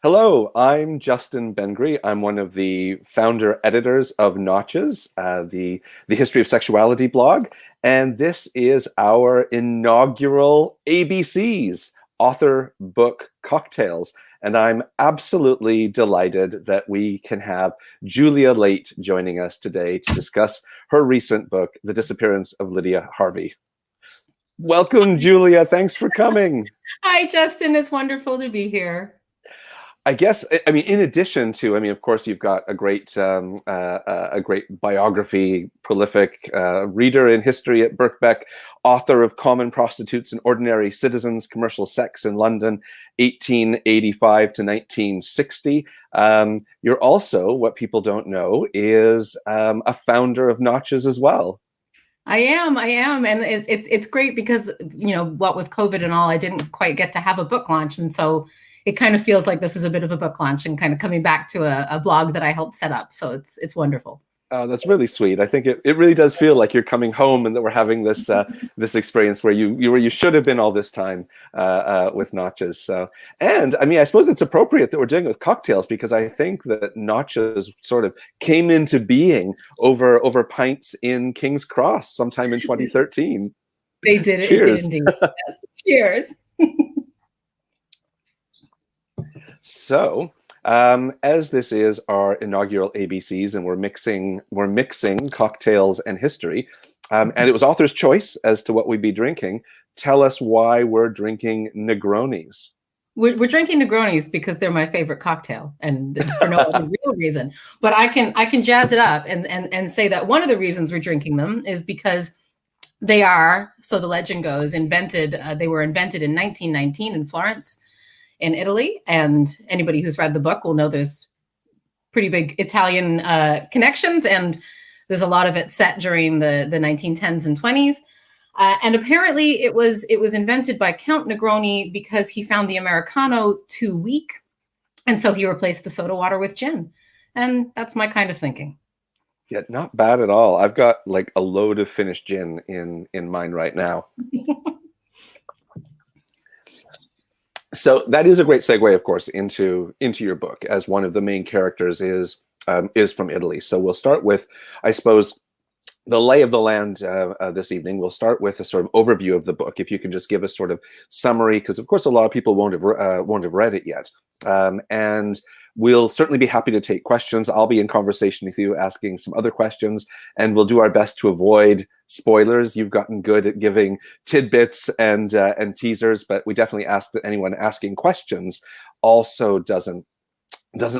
Hello, I'm Justin Bengry. I'm one of the founder editors of Notches, the History of Sexuality blog, and this is our inaugural ABCs, author book cocktails. And I'm absolutely delighted that we can have Julia Laite joining us today to discuss her recent book, The Disappearance of Lydia Harvey. Welcome, Julia. Thanks for coming. Hi, Justin. It's wonderful to be here. I guess, I mean, in addition to, I mean, of course, you've got a great biography, prolific reader in history at Birkbeck, author of Common Prostitutes and Ordinary Citizens, Commercial Sex in London, 1885 to 1960. You're also, what people don't know, is a founder of Notches as well. I am, and it's great because what with COVID and all, I didn't quite get to have a book launch, and so it kind of feels like this is a bit of a book launch and kind of coming back to a blog that I helped set up. So it's wonderful. Oh, that's really sweet. I think it really does feel like you're coming home and that we're having this this experience where you should have been all this time with Notches. So, and I mean, I suppose it's appropriate that we're doing it with cocktails because I think that Notches sort of came into being over pints in King's Cross sometime in 2013. They did it. Cheers. It did indeed. Yes. Cheers. So, as this is our inaugural ABCs and we're mixing cocktails and history, and it was author's choice as to what we'd be drinking. Tell us why we're drinking Negronis. We're drinking Negronis because they're my favorite cocktail, and for no other real reason. But I can jazz it up and say that one of the reasons we're drinking them is because they are, so the legend goes, they were invented in 1919 in Florence, in Italy, and anybody who's read the book will know there's pretty big Italian connections, and there's a lot of it set during the 1910s and 20s. And apparently it was invented by Count Negroni because he found the Americano too weak, and so he replaced the soda water with gin. And that's my kind of thinking. Yeah, not bad at all. I've got like a load of finished gin in mine right now. So that is a great segue, of course, into your book, as one of the main characters is from Italy. So we'll start with, I suppose, the lay of the land this evening. We'll start with a sort of overview of the book. If you can just give a sort of summary, because of course a lot of people won't have read it yet, and we'll certainly be happy to take questions. I'll be in conversation with you, asking some other questions, and we'll do our best to avoid spoilers. You've gotten good at giving tidbits and teasers, but we definitely ask that anyone asking questions also doesn't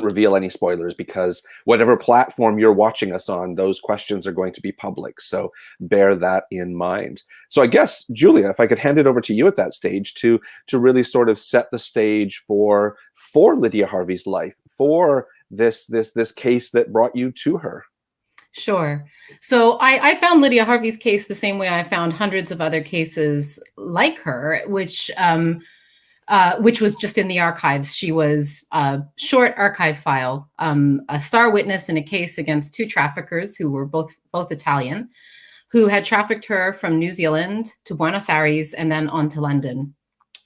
reveal any spoilers, because whatever platform you're watching us on, those questions are going to be public. So bear that in mind. So I guess, Julia, if I could hand it over to you at that stage to really sort of set the stage for Lydia Harvey's life, for this case that brought you to her. Sure. So I found Lydia Harvey's case the same way I found hundreds of other cases like her, which was just in the archives. She was a short archive file, a star witness in a case against two traffickers who were both Italian, who had trafficked her from New Zealand to Buenos Aires and then on to London.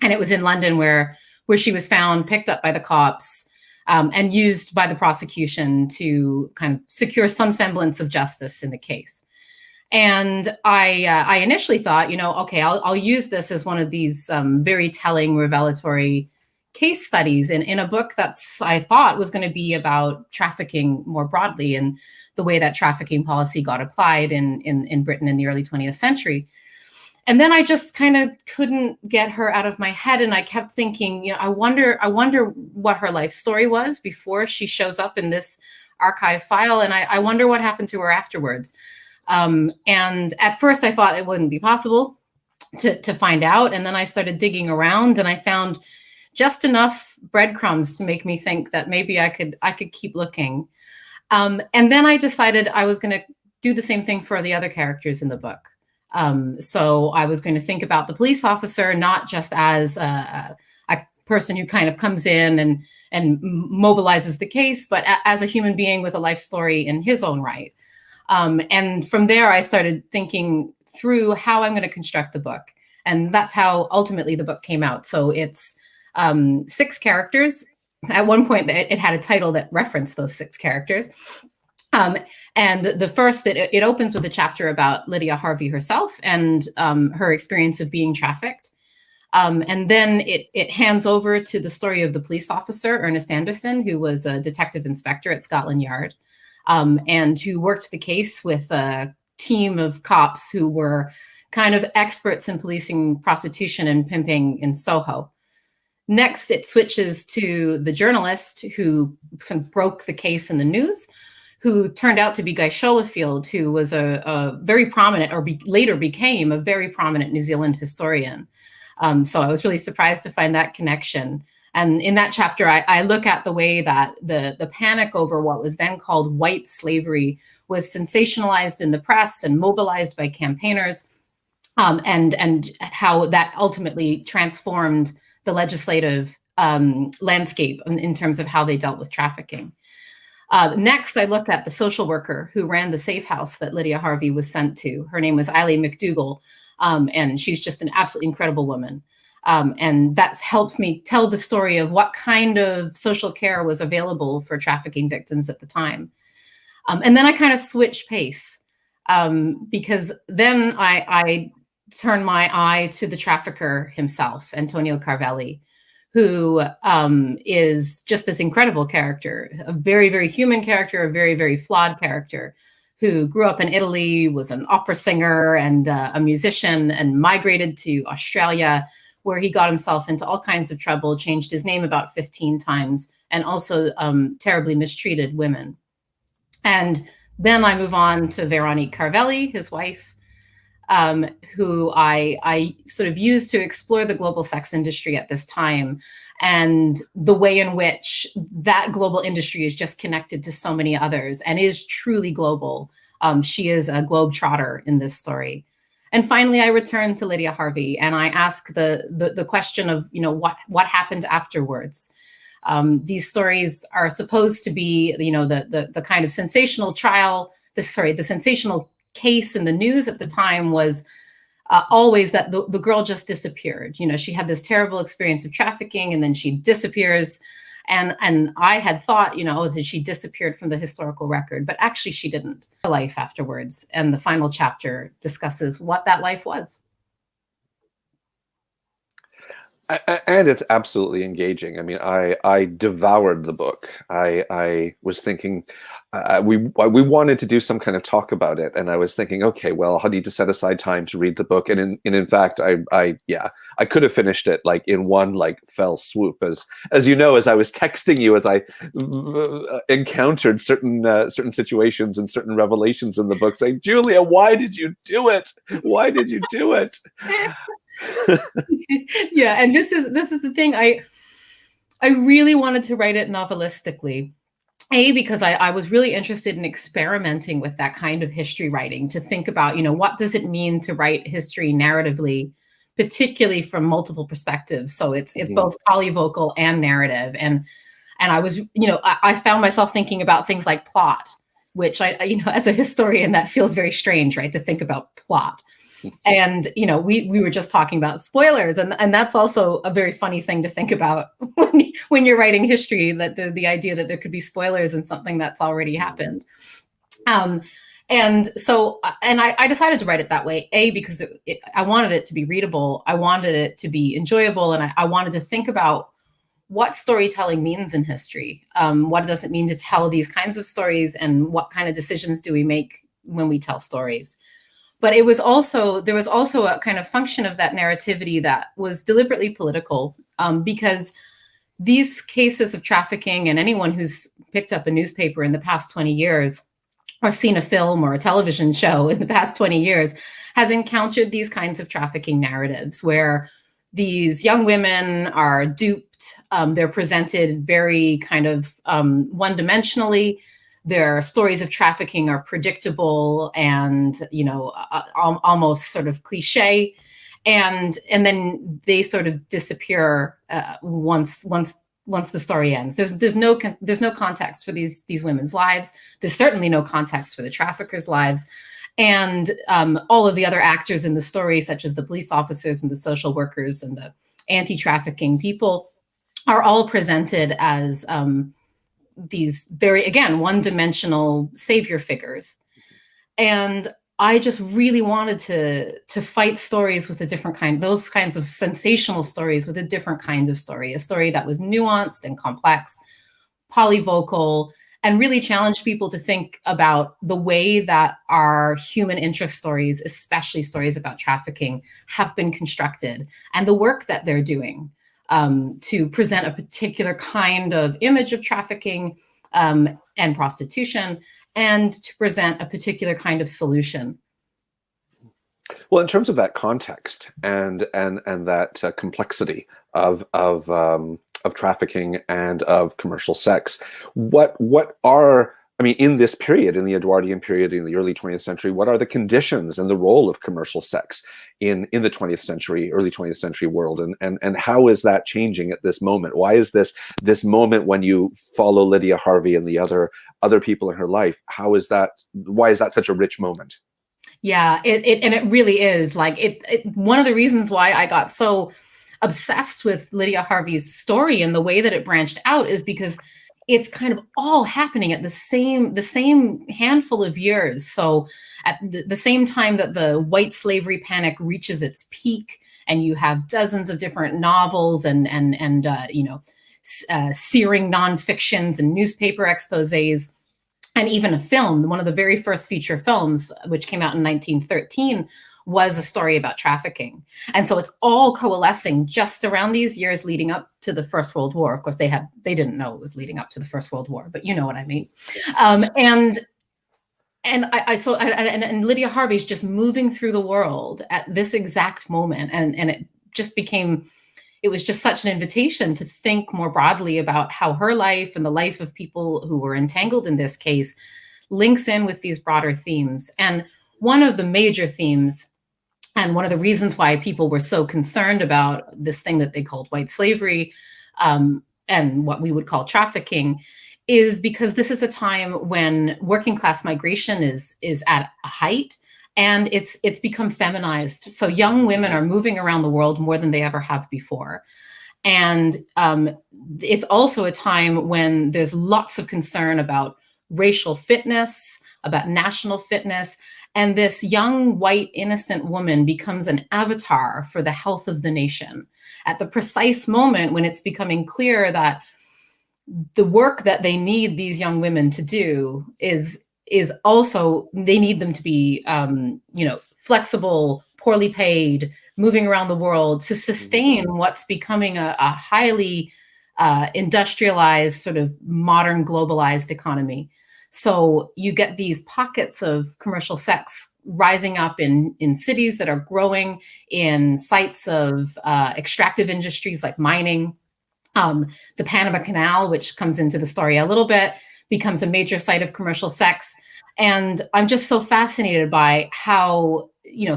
And it was in London where she was found, picked up by the cops, and used by the prosecution to kind of secure some semblance of justice in the case. And I initially thought, okay, I'll use this as one of these very telling revelatory case studies in a book I thought was going to be about trafficking more broadly and the way that trafficking policy got applied in Britain in the early 20th century. And then I just kind of couldn't get her out of my head. And I kept thinking, I wonder what her life story was before she shows up in this archive file. And I wonder what happened to her afterwards. And at first I thought it wouldn't be possible to find out. And then I started digging around and I found just enough breadcrumbs to make me think that maybe I could keep looking. And then I decided I was going to do the same thing for the other characters in the book. So I was going to think about the police officer, not just as a person who kind of comes in and mobilizes the case, but as a human being with a life story in his own right. And from there, I started thinking through how I'm going to construct the book. And that's how ultimately the book came out. So it's 6 characters, At one point, it had a title that referenced those 6 characters. And the first, it opens with a chapter about Lydia Harvey herself and her experience of being trafficked. And then it hands over to the story of the police officer, Ernest Anderson, who was a detective inspector at Scotland Yard, and who worked the case with a team of cops who were kind of experts in policing prostitution and pimping in Soho. Next, it switches to the journalist who broke the case in the news, who turned out to be Guy Scholefield, who was a very prominent, or later became a very prominent New Zealand historian. So I was really surprised to find that connection. And in that chapter, I look at the way that the panic over what was then called white slavery was sensationalized in the press and mobilized by campaigners, and how that ultimately transformed the legislative landscape in terms of how they dealt with trafficking. Next, I looked at the social worker who ran the safe house that Lydia Harvey was sent to. Her name was Eileen Mcdougall, and she's just an absolutely incredible woman. And that helps me tell the story of what kind of social care was available for trafficking victims at the time. And then I kind of switch pace, because then I turn my eye to the trafficker himself, Antonio Carvelli, who is just this incredible character, a very, very human character, a very, very flawed character, who grew up in Italy, was an opera singer and a musician, and migrated to Australia, where he got himself into all kinds of trouble, changed his name about 15 times, and also terribly mistreated women. And then I move on to Veronique Carvelli, his wife, who I sort of used to explore the global sex industry at this time, and the way in which that global industry is just connected to so many others and is truly global. She is a globetrotter in this story. And finally, I return to Lydia Harvey, and I ask the question of, what happened afterwards. These stories are supposed to be, the kind of sensational trial, the sensational case in the news at the time was always that the girl just disappeared. She had this terrible experience of trafficking, and then she disappears. And I had thought, that she disappeared from the historical record, but actually she didn't. Her life afterwards, and the final chapter discusses what that life was. And it's absolutely engaging. I mean, I devoured the book. I was thinking, we wanted to do some kind of talk about it, and I was thinking, okay, well, I'll need to set aside time to read the book. And in fact, I could have finished it like in one fell swoop. As you know, as I was texting you, as I encountered certain situations and certain revelations in the book, saying, Julia, why did you do it? Why did you do it? Yeah, and this is the thing. I really wanted to write it novelistically. Because I was really interested in experimenting with that kind of history writing, to think about, what does it mean to write history narratively, particularly from multiple perspectives. So it's both polyvocal and narrative. And I was, I found myself thinking about things like plot, which I as a historian, that feels very strange, right? To think about plot. And, we were just talking about spoilers, and that's also a very funny thing to think about when you're writing history, that the idea that there could be spoilers in something that's already happened. And so, I decided to write it that way, because I wanted it to be readable. I wanted it to be enjoyable. And I wanted to think about what storytelling means in history. What does it mean to tell these kinds of stories, and what kind of decisions do we make when we tell stories? But there was also a kind of function of that narrativity that was deliberately political, because these cases of trafficking, and anyone who's picked up a newspaper in the past 20 years or seen a film or a television show in the past 20 years has encountered these kinds of trafficking narratives, where these young women are duped. They're presented very kind of one-dimensionally. Their stories of trafficking are predictable and, almost sort of cliche, and then they sort of disappear once the story ends. There's no context for these women's lives. There's certainly no context for the traffickers' lives, and all of the other actors in the story, such as the police officers and the social workers and the anti-trafficking people, are all presented as these very, again, one-dimensional savior figures. And I just really wanted to fight stories with a different kind, those kinds of sensational stories with a different kind of story, a story that was nuanced and complex, polyvocal, and really challenge people to think about the way that our human interest stories, especially stories about trafficking, have been constructed, and the work that they're doing to present a particular kind of image of trafficking and prostitution, and to present a particular kind of solution. Well, in terms of that context and that complexity of trafficking and of commercial sex, what are, I mean, in this period, in the Edwardian period, in the early 20th century, what are the conditions and the role of commercial sex in the 20th century, early 20th century world, and how is that changing at this moment? Why is this moment when you follow Lydia Harvey and the other people in her life? Why is that such a rich moment? Yeah, it really is like one of the reasons why I got so obsessed with Lydia Harvey's story and the way that it branched out is because it's kind of all happening at the same handful of years. So at the same time that the white slavery panic reaches its peak, and you have dozens of different novels and searing nonfictions and newspaper exposés, and even a film, one of the very first feature films, which came out in 1913, was a story about trafficking. And so it's all coalescing just around these years leading up to the First World War. Of course, they didn't know it was leading up to the First World War, but you know what I mean. And Lydia Harvey's just moving through the world at this exact moment, and it was just such an invitation to think more broadly about how her life and the life of people who were entangled in this case links in with these broader themes. And one of the major themes, and one of the reasons why people were so concerned about this thing that they called white slavery and what we would call trafficking, is because this is a time when working class migration is at a height. And it's become feminized. So young women are moving around the world more than they ever have before. And it's also a time when there's lots of concern about racial fitness, about national fitness. And this young, white, innocent woman becomes an avatar for the health of the nation at the precise moment when it's becoming clear that the work that they need these young women to do is also, they need them to be, flexible, poorly paid, moving around the world to sustain what's becoming a highly industrialized, sort of modern, globalized economy. So you get these pockets of commercial sex rising up in cities that are growing, in sites of extractive industries like mining. The Panama Canal, which comes into the story a little bit, becomes a major site of commercial sex. And I'm just so fascinated by how,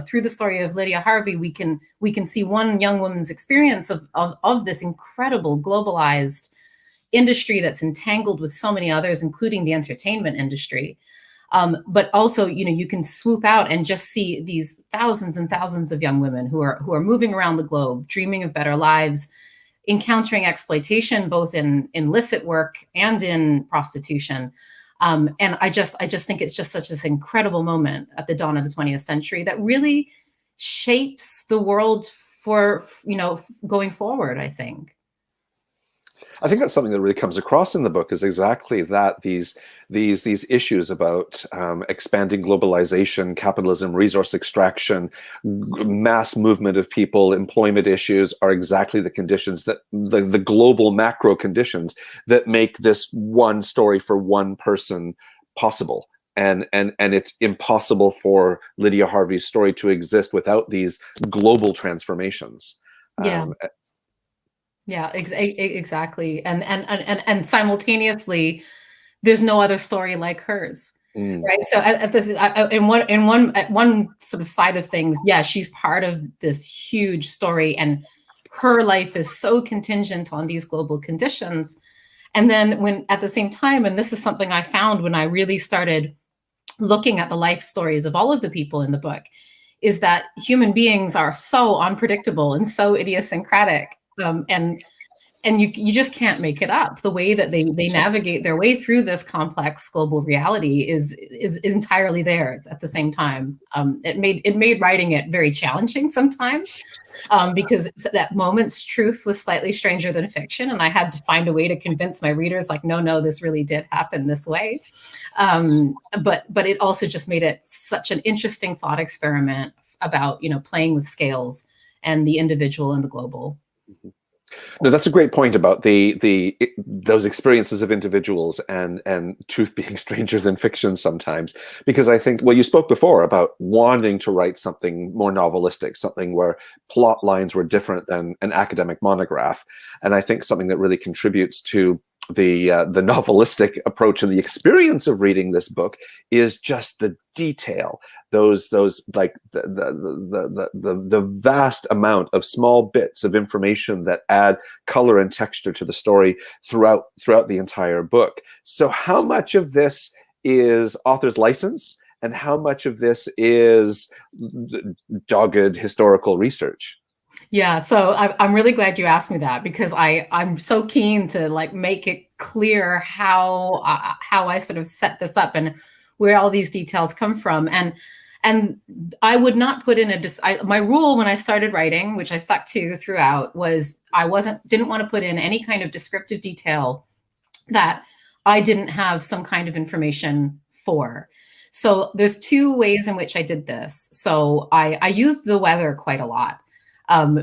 through the story of Lydia Harvey, we can see one young woman's experience of this incredible globalized industry that's entangled with so many others, including the entertainment industry. But also, you can swoop out and just see these thousands and thousands of young women who are moving around the globe, dreaming of better lives, encountering exploitation, both in illicit work and in prostitution. And I just think it's just such this incredible moment at the dawn of the 20th century that really shapes the world for, going forward, I think. I think that's something that really comes across in the book, is exactly that these issues about expanding globalization, capitalism, resource extraction, mass movement of people, employment issues are exactly the conditions that the global macro conditions that make this one story for one person possible. And it's impossible for Lydia Harvey's story to exist without these global transformations. Yeah. Yeah, exactly. And simultaneously, there's no other story like hers. Right. So at one sort of side of things, yeah, she's part of this huge story, and her life is so contingent on these global conditions. And then when at the same time, and this is something I found when I really started looking at the life stories of all of the people in the book, is that human beings are so unpredictable and so idiosyncratic. And and you just can't make it up. The way that they navigate their way through this complex global reality is entirely theirs at the same time. It made writing it very challenging sometimes, because that moment's truth was slightly stranger than fiction, and I had to find a way to convince my readers, like, no, this really did happen this way. But it also just made it such an interesting thought experiment about, playing with scales and the individual and the global. No, that's a great point about those experiences of individuals and truth being stranger than fiction sometimes. Because I think, well, you spoke before about wanting to write something more novelistic, something where plot lines were different than an academic monograph. And I think something that really contributes to the novelistic approach and the experience of reading this book is just the detail, those like the vast amount of small bits of information that add color and texture to the story throughout the entire book. So how much of this is author's license and how much of this is dogged historical research? Yeah, so I'm really glad you asked me that, because I'm so keen to make it clear how I sort of set this up and where all these details come from. And I would not put in my rule when I started writing, which I stuck to throughout, was I didn't want to put in any kind of descriptive detail that I didn't have some kind of information for. So there's two ways in which I did this. So I used the weather quite a lot.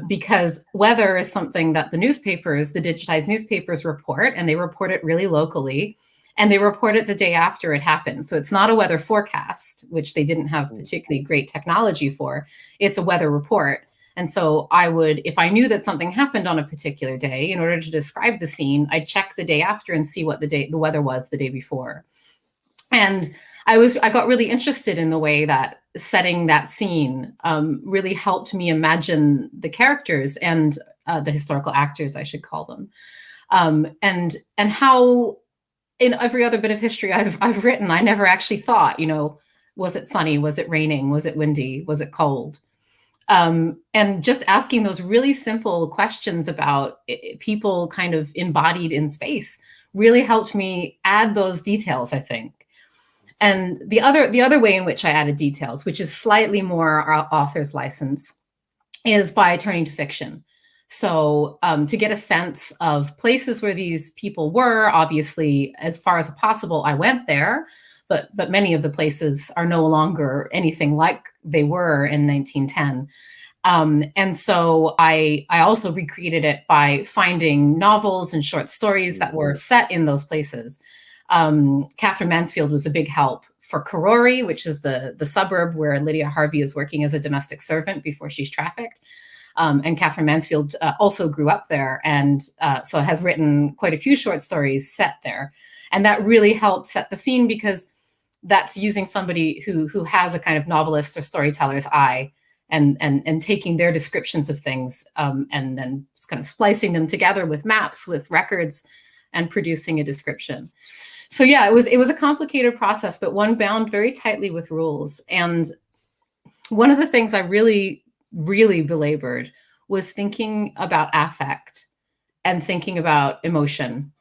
Because weather is something that the digitized newspapers report, and they report it really locally, and they report it the day after it happens. So it's not a weather forecast, which they didn't have particularly great technology for. It's a weather report. And so if I knew that something happened on a particular day, in order to describe the scene, I'd check the day after and see what the weather was the day before. And I got really interested in the way that setting that scene really helped me imagine the characters and the historical actors, I should call them, and how in every other bit of history I've written, I never actually thought, was it sunny? Was it raining? Was it windy? Was it cold? And just asking those really simple questions about people kind of embodied in space really helped me add those details, I think. And the other way in which I added details, which is slightly more our author's license, is by turning to fiction. So to get a sense of places where these people were, obviously, as far as possible, I went there, but many of the places are no longer anything like they were in 1910. And so I also recreated it by finding novels and short stories that were set in those places. Catherine Mansfield was a big help for Karori, which is the suburb where Lydia Harvey is working as a domestic servant before she's trafficked. And Catherine Mansfield also grew up there, and so has written quite a few short stories set there. And that really helped set the scene, because that's using somebody who has a kind of novelist or storyteller's eye, and taking their descriptions of things and then just kind of splicing them together with maps, with records, and producing a description. So yeah, it was a complicated process, but one bound very tightly with rules. And one of the things I really, really belabored was thinking about affect and thinking about emotion,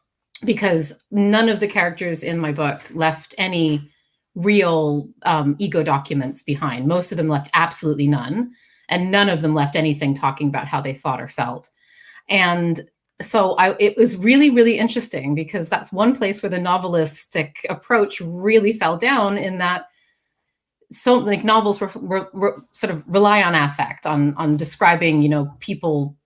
because none of the characters in my book left any real ego documents behind. Most of them left absolutely none, and none of them left anything talking about how they thought or felt. And so it was really, really interesting, because that's one place where the novelistic approach really fell down, in that novels were sort of rely on affect, on describing, people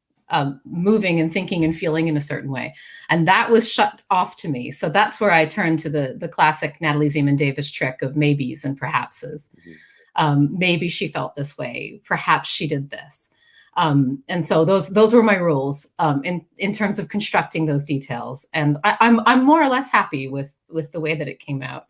moving and thinking and feeling in a certain way. And that was shut off to me. So that's where I turned to the classic Natalie Zeman Davis trick of maybes and perhapses. Maybe she felt this way. Perhaps she did this. And so those were my rules in terms of constructing those details. And I'm more or less happy with the way that it came out.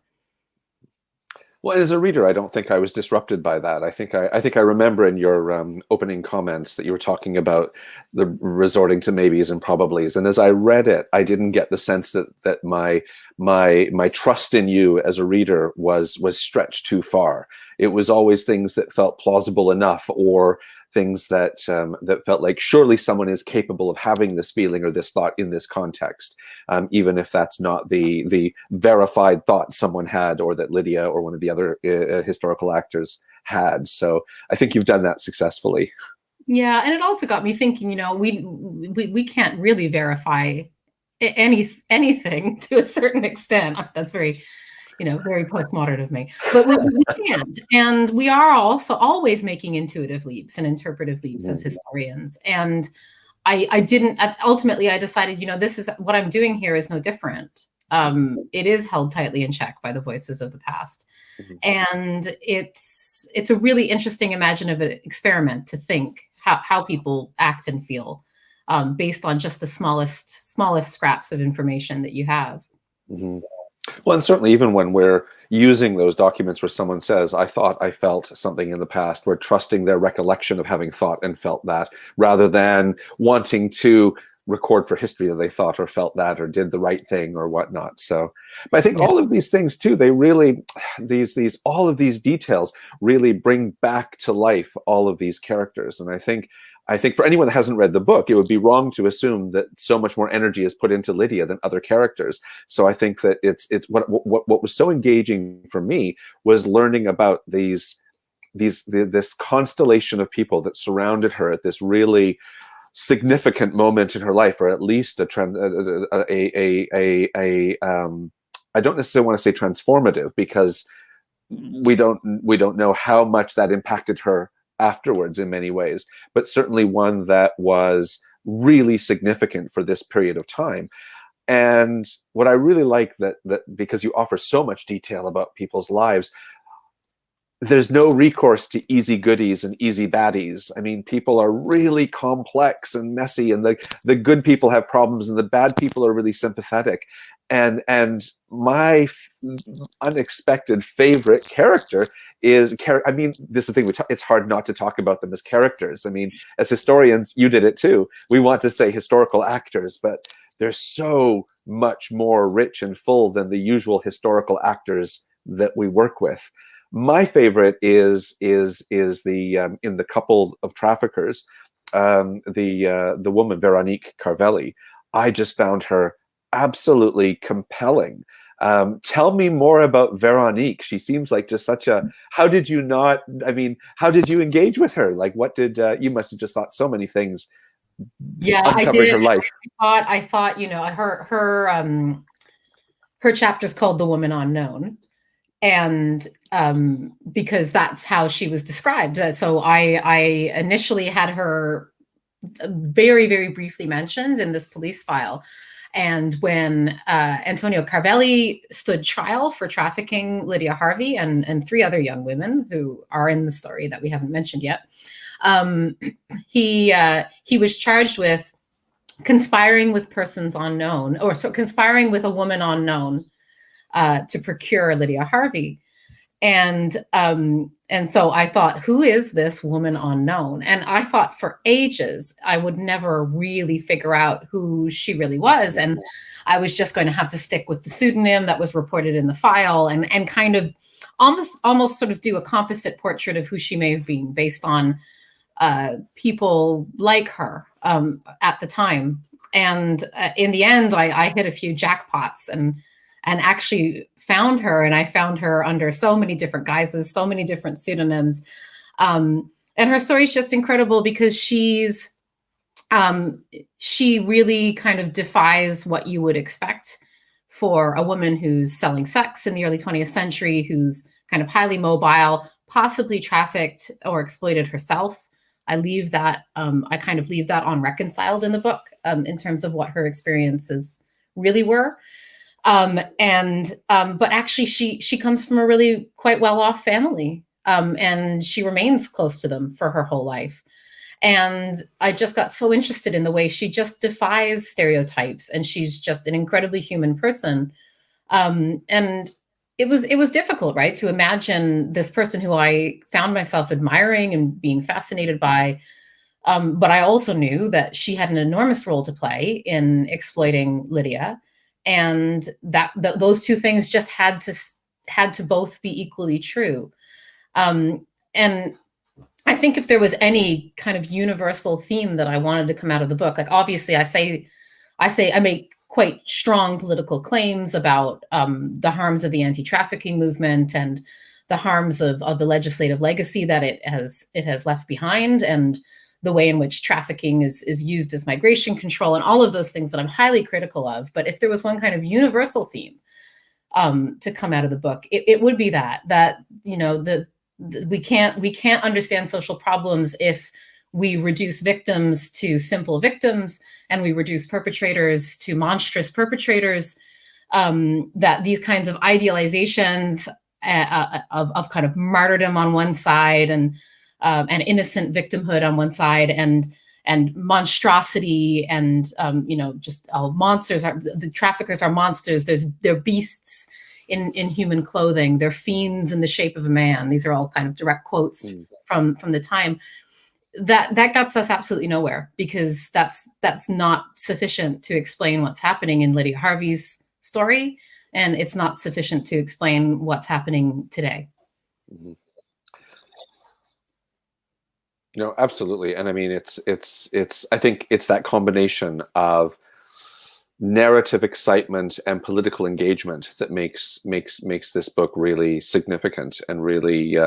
Well, as a reader, I don't think I was disrupted by that. I think I remember in your opening comments that you were talking about the resorting to maybes and probablys. And as I read it, I didn't get the sense that my trust in you as a reader was stretched too far. It was always things that felt plausible enough, or things that that felt like surely someone is capable of having this feeling or this thought in this context, even if that's not the verified thought someone had, or that Lydia or one of the other historical actors had. So I think you've done that successfully. Yeah, and it also got me thinking, we can't really verify anything to a certain extent. That's very, very postmodern of me, but we can't. And we are also always making intuitive leaps and interpretive leaps as historians. And I didn't, ultimately, I decided, this is what I'm doing here is no different. It is held tightly in check by the voices of the past. And it's a really interesting imaginative experiment to think how people act and feel based on just the smallest scraps of information that you have. Well, and certainly even when we're using those documents where someone says, I thought I felt something in the past, we're trusting their recollection of having thought and felt that, rather than wanting to record for history that they thought or felt that or did the right thing or whatnot. So, but I think all of these things too, they really, all of these details really bring back to life all of these characters. And I think for anyone that hasn't read the book, it would be wrong to assume that so much more energy is put into Lydia than other characters. So I think that it's what was so engaging for me was learning about this constellation of people that surrounded her at this really significant moment in her life, or at least I don't necessarily want to say transformative, because we don't know how much that impacted her afterwards in many ways, but certainly one that was really significant for this period of time. And what I really like that because you offer so much detail about people's lives, there's no recourse to easy goodies and easy baddies. I mean, people are really complex and messy, and the good people have problems and the bad people are really sympathetic. And my unexpected favorite character is, I mean, this is the thing, it's hard not to talk about them as characters. I mean, as historians, you did it too. We want to say historical actors, but they're so much more rich and full than the usual historical actors that we work with. My favorite is the in the couple of traffickers, the woman Veronique Carvelli. I just found her absolutely compelling. Tell me more about Veronique. She seems like just such a. How did you engage with her? Like, what did you must have just thought so many things. Yeah, I did. Her life. I thought her chapter's called "The Woman Unknown." And because that's how she was described. So I initially had her very, very briefly mentioned in this police file. And when Antonio Carvelli stood trial for trafficking Lydia Harvey and three other young women who are in the story that we haven't mentioned yet, he was charged with conspiring with persons unknown, or so conspiring with a woman unknown, to procure Lydia Harvey. And so I thought, who is this woman unknown? And I thought for ages, I would never really figure out who she really was. And I was just going to have to stick with the pseudonym that was reported in the file and kind of almost sort of do a composite portrait of who she may have been based on people like her at the time. And in the end, I hit a few jackpots and actually found her, and I found her under so many different guises, so many different pseudonyms. And her story is just incredible because she really kind of defies what you would expect for a woman who's selling sex in the early 20th century, who's kind of highly mobile, possibly trafficked or exploited herself. I kind of leave that unreconciled in the book in terms of what her experiences really were. But actually she comes from a really quite well-off family, and she remains close to them for her whole life. And I just got so interested in the way she just defies stereotypes, and she's just an incredibly human person. And it was difficult, right, to imagine this person who I found myself admiring and being fascinated by. But I also knew that she had an enormous role to play in exploiting Lydia. And those two things just had to both be equally true. And I think if there was any kind of universal theme that I wanted to come out of the book, like obviously I make quite strong political claims about the harms of the anti-trafficking movement and the harms of the legislative legacy that it has left behind, and the way in which trafficking is used as migration control, and all of those things that I'm highly critical of. But if there was one kind of universal theme to come out of the book, it would be that you know we can't understand social problems if we reduce victims to simple victims and we reduce perpetrators to monstrous perpetrators. That these kinds of idealizations of kind of martyrdom on one side and innocent victimhood on one side and monstrosity and just monsters are the traffickers are monsters. They're beasts in human clothing. They're fiends in the shape of a man. These are all kind of direct quotes from the time. That gets us absolutely nowhere, because that's not sufficient to explain what's happening in Lydia Harvey's story, and it's not sufficient to explain what's happening today. Mm-hmm. No, absolutely. And I mean, it's I think it's that combination of narrative excitement and political engagement that makes this book really significant and really,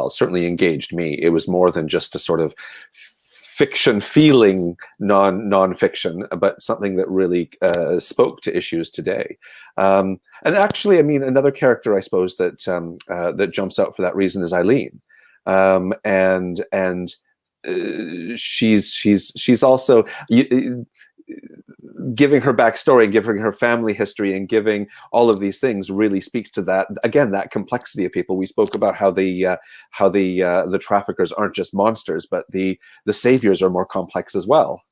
certainly engaged me. It was more than just a sort of fiction feeling non-fiction, but something that really spoke to issues today. And actually, I mean, another character, I suppose, that that jumps out for that reason is Eileen. She's also giving her backstory, giving her family history, and giving all of these things really speaks to that, again, that complexity of people. We spoke about how the traffickers aren't just monsters, but the saviors are more complex as well.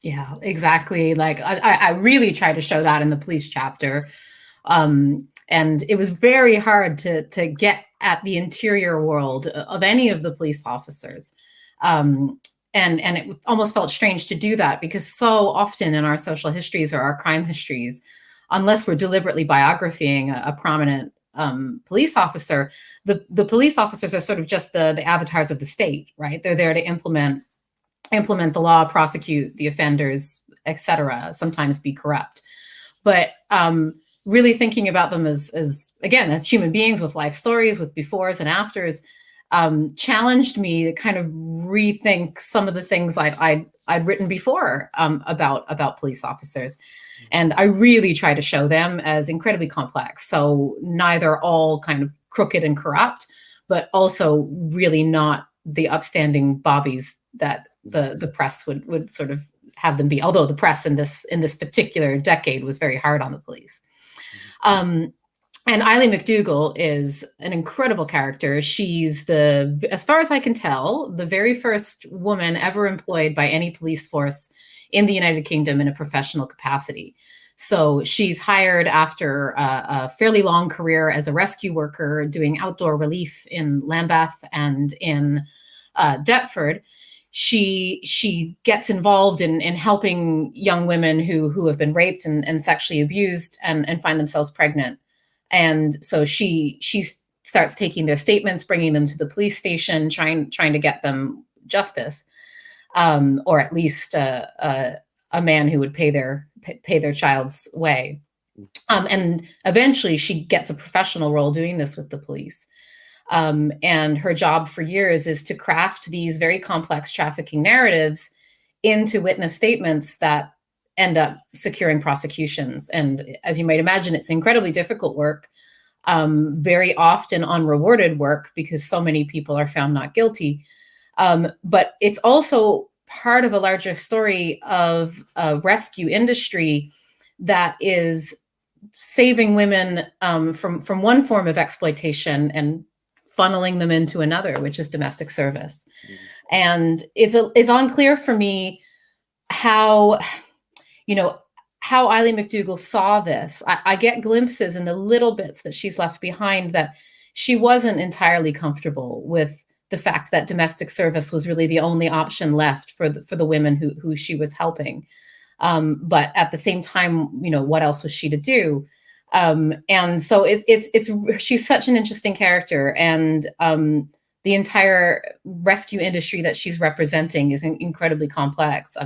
Yeah, exactly. Like I really try to show that in the police chapter. And it was very hard to get at the interior world of any of the police officers. And it almost felt strange to do that, because so often in our social histories or our crime histories, unless we're deliberately biographying a prominent police officer, the police officers are sort of just the avatars of the state, right? They're there to implement the law, prosecute the offenders, etc., sometimes be corrupt. But really thinking about them as human beings with life stories, with befores and afters, challenged me to kind of rethink some of the things I'd written before about police officers. And I really try to show them as incredibly complex. So neither all kind of crooked and corrupt, but also really not the upstanding bobbies that the press would sort of have them be. Although the press in this particular decade was very hard on the police. And Eileen Mcdougall is an incredible character. She's as far as I can tell, the very first woman ever employed by any police force in the United Kingdom in a professional capacity. So she's hired after a fairly long career as a rescue worker doing outdoor relief in Lambeth and in Deptford. She gets involved in helping young women who have been raped and sexually abused and find themselves pregnant. And so she starts taking their statements, bringing them to the police station, trying to get them justice, or at least a man who would pay their child's way. And eventually she gets a professional role doing this with the police. And her job for years is to craft these very complex trafficking narratives into witness statements that end up securing prosecutions. And as you might imagine, it's incredibly difficult work, very often unrewarded work, because so many people are found not guilty. But it's also part of a larger story of a rescue industry that is saving women from one form of exploitation and funneling them into another, which is domestic service. And it's unclear for me how Eileen Mcdougall saw this. I get glimpses in the little bits that she's left behind that she wasn't entirely comfortable with the fact that domestic service was really the only option left for the women who she was helping. But at the same time, what else was she to do? And so she's such an interesting character. And the entire rescue industry that she's representing is incredibly complex.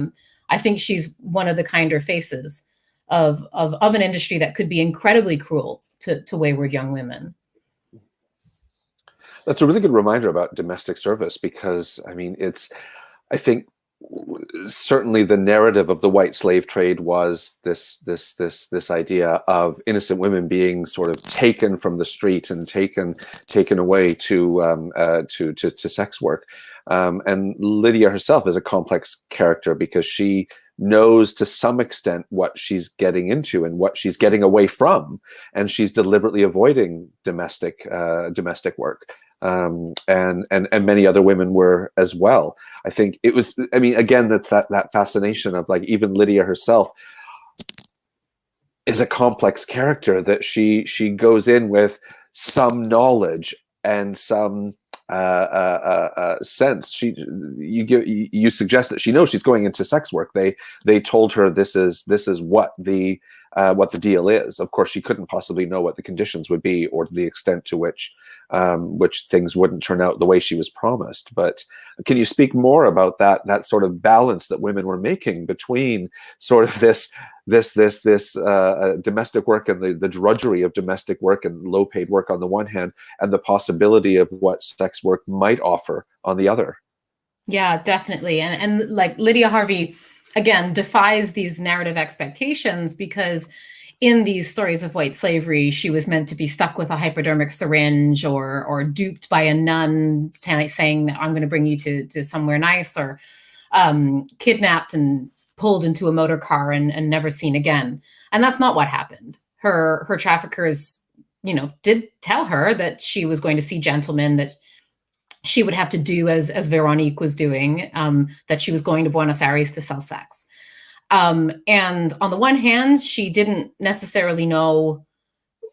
I think she's one of the kinder faces of an industry that could be incredibly cruel to wayward young women. That's a really good reminder about domestic service, because I mean, I think certainly the narrative of the white slave trade was this idea of innocent women being sort of taken from the street and taken away to sex work. And Lydia herself is a complex character, because she knows to some extent what she's getting into and what she's getting away from, and she's deliberately avoiding domestic work. And many other women were as well. I think it was, I mean, again, that's that fascination of, like, even Lydia herself is a complex character, that she goes in with some knowledge and some sense. You suggest that she knows she's going into sex work. They told her this is what the deal is. Of course, she couldn't possibly know what the conditions would be, or to the extent to which things wouldn't turn out the way she was promised. But can you speak more about that sort of balance that women were making between sort of this domestic work and the drudgery of domestic work and low paid work on the one hand, and the possibility of what sex work might offer on the other? Yeah, definitely. And like, Lydia Harvey, again, defies these narrative expectations, because in these stories of white slavery, she was meant to be stuck with a hypodermic syringe, or duped by a nun saying that I'm going to bring you to somewhere nice, or kidnapped and pulled into a motor car and never seen again. And that's not what happened. Her traffickers, did tell her that she was going to see gentlemen, that she would have to do as Veronique was doing, that she was going to Buenos Aires to sell sex. And on the one hand, she didn't necessarily know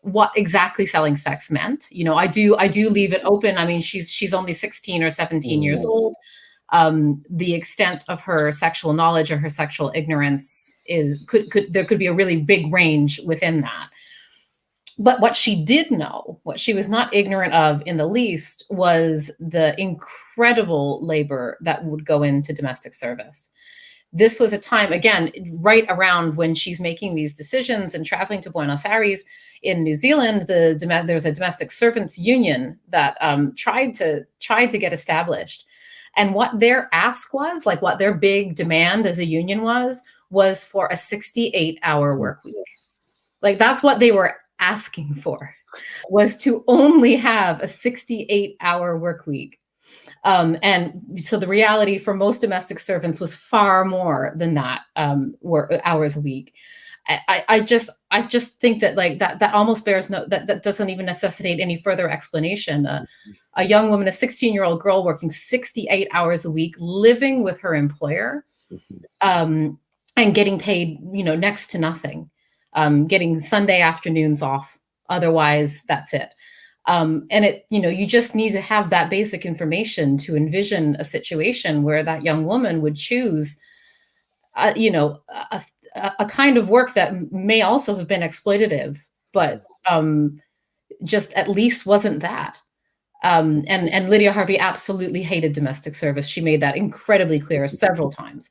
what exactly selling sex meant. I do leave it open. I mean, she's only 16 or 17 years old. The extent of her sexual knowledge or her sexual ignorance there could be a really big range within that. But what she did know, what she was not ignorant of in the least, was the incredible labor that would go into domestic service. This was a time, again, right around when she's making these decisions and traveling to Buenos Aires. In New Zealand, there was a domestic servants union that tried to get established. And what their ask was, like what their big demand as a union was for a 68-hour work week. Like, that's what they were asking for, was to only have a 68-hour work week. And so the reality for most domestic servants was far more than that, hours a week. I just think that, like, that almost bears that doesn't even necessitate any further explanation. A young woman, a 16-year-old girl, working 68 hours a week, living with her employer, and getting paid, next to nothing, getting Sunday afternoons off. Otherwise, that's it. And you just need to have that basic information to envision a situation where that young woman would choose, a kind of work that may also have been exploitative, but just at least wasn't that. And Lydia Harvey absolutely hated domestic service. She made that incredibly clear several times,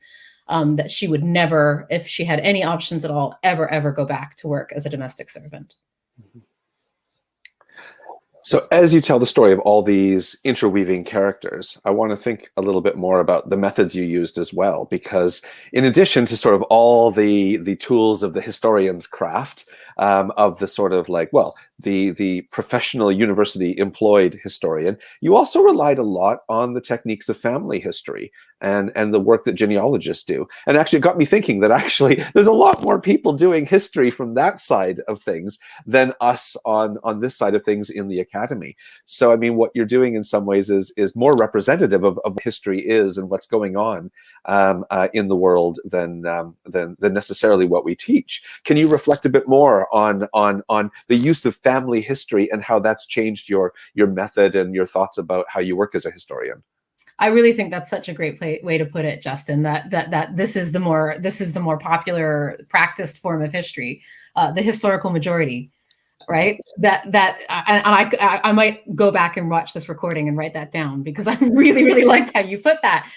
that she would never, if she had any options at all, ever go back to work as a domestic servant. So as you tell the story of all these interweaving characters, I want to think a little bit more about the methods you used as well, because in addition to sort of all the tools of the historian's craft, of the sort of like, well, the professional university employed historian, you also relied a lot on the techniques of family history and the work that genealogists do. And actually it got me thinking that actually there's a lot more people doing history from that side of things than us on this side of things in the academy. So I mean, what you're doing in some ways is more representative of what history is and what's going on in the world than necessarily what we teach. Can you reflect a bit more on the use of family history and how that's changed your method and your thoughts about how you work as a historian? I really think that's such a great way to put it, Justin, that this is the more popular practiced form of history, the historical majority. right? I might go back and watch this recording and write that down, because I really, really liked how you put that.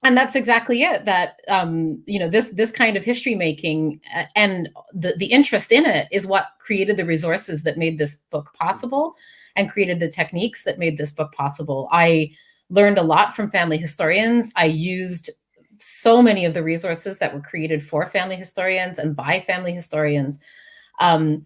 And that's exactly it, that, this kind of history making and the interest in it is what created the resources that made this book possible and created the techniques that made this book possible. I learned a lot from family historians. I used so many of the resources that were created for family historians and by family historians. And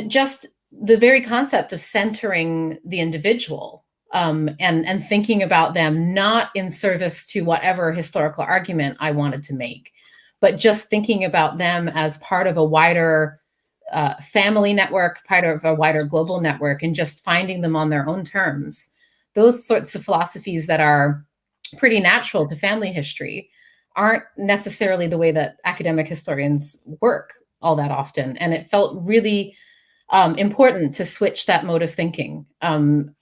just the very concept of centering the individual, and thinking about them not in service to whatever historical argument I wanted to make, but just thinking about them as part of a wider family network, part of a wider global network, and just finding them on their own terms. Those sorts of philosophies that are pretty natural to family history aren't necessarily the way that academic historians work all that often. And it felt really important to switch that mode of thinking. And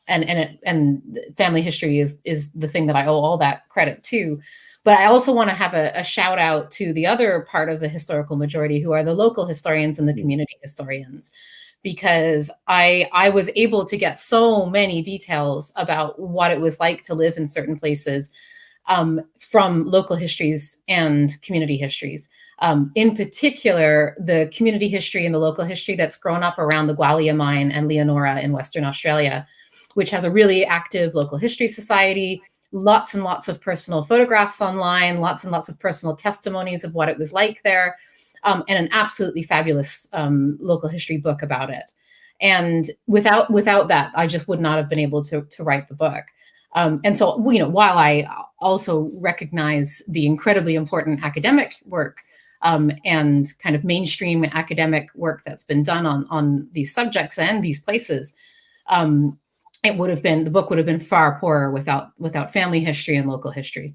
family history is the thing that I owe all that credit to. But I also want to have a shout out to the other part of the historical majority, who are the local historians and the community historians, because I was able to get so many details about what it was like to live in certain places from local histories and community histories. In particular, the community history and the local history that's grown up around the Gwalia mine and Leonora in Western Australia, which has a really active local history society, lots and lots of personal photographs online, lots and lots of personal testimonies of what it was like there, and an absolutely fabulous local history book about it. And without that, I just would not have been able to write the book. And so, while I also recognize the incredibly important academic work and kind of mainstream academic work that's been done on these subjects and these places, the book would have been far poorer without family history and local history.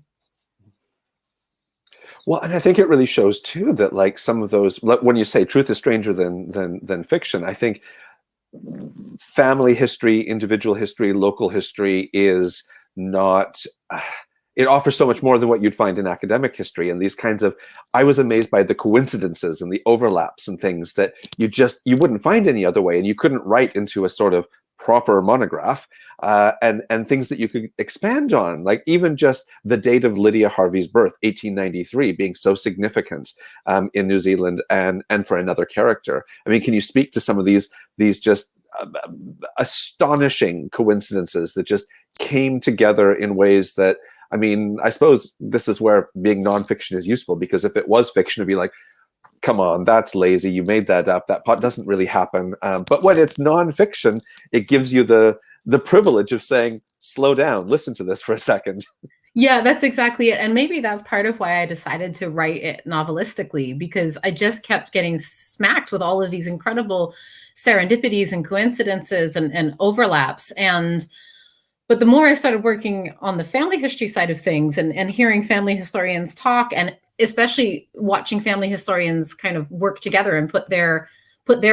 Well, and I think it really shows too that, like, some of those, when you say truth is stranger than fiction, I think family history, individual history, local history is not, it offers so much more than what you'd find in academic history. And these kinds of, I was amazed by the coincidences and the overlaps and things that you wouldn't find any other way. And you couldn't write into a sort of proper monograph, and things that you could expand on, like even just the date of Lydia Harvey's birth, 1893, being so significant in New Zealand and for another character. I mean, can you speak to some of these just astonishing coincidences that just came together in ways that, I mean, I suppose this is where being nonfiction is useful, because if it was fiction, it'd be like, come on, that's lazy. You made that up. That part doesn't really happen. But when it's nonfiction, it gives you the privilege of saying, slow down, listen to this for a second. Yeah, that's exactly it. And maybe that's part of why I decided to write it novelistically, because I just kept getting smacked with all of these incredible serendipities and coincidences and overlaps. But the more I started working on the family history side of things and hearing family historians talk, and especially watching family historians kind of work together and put their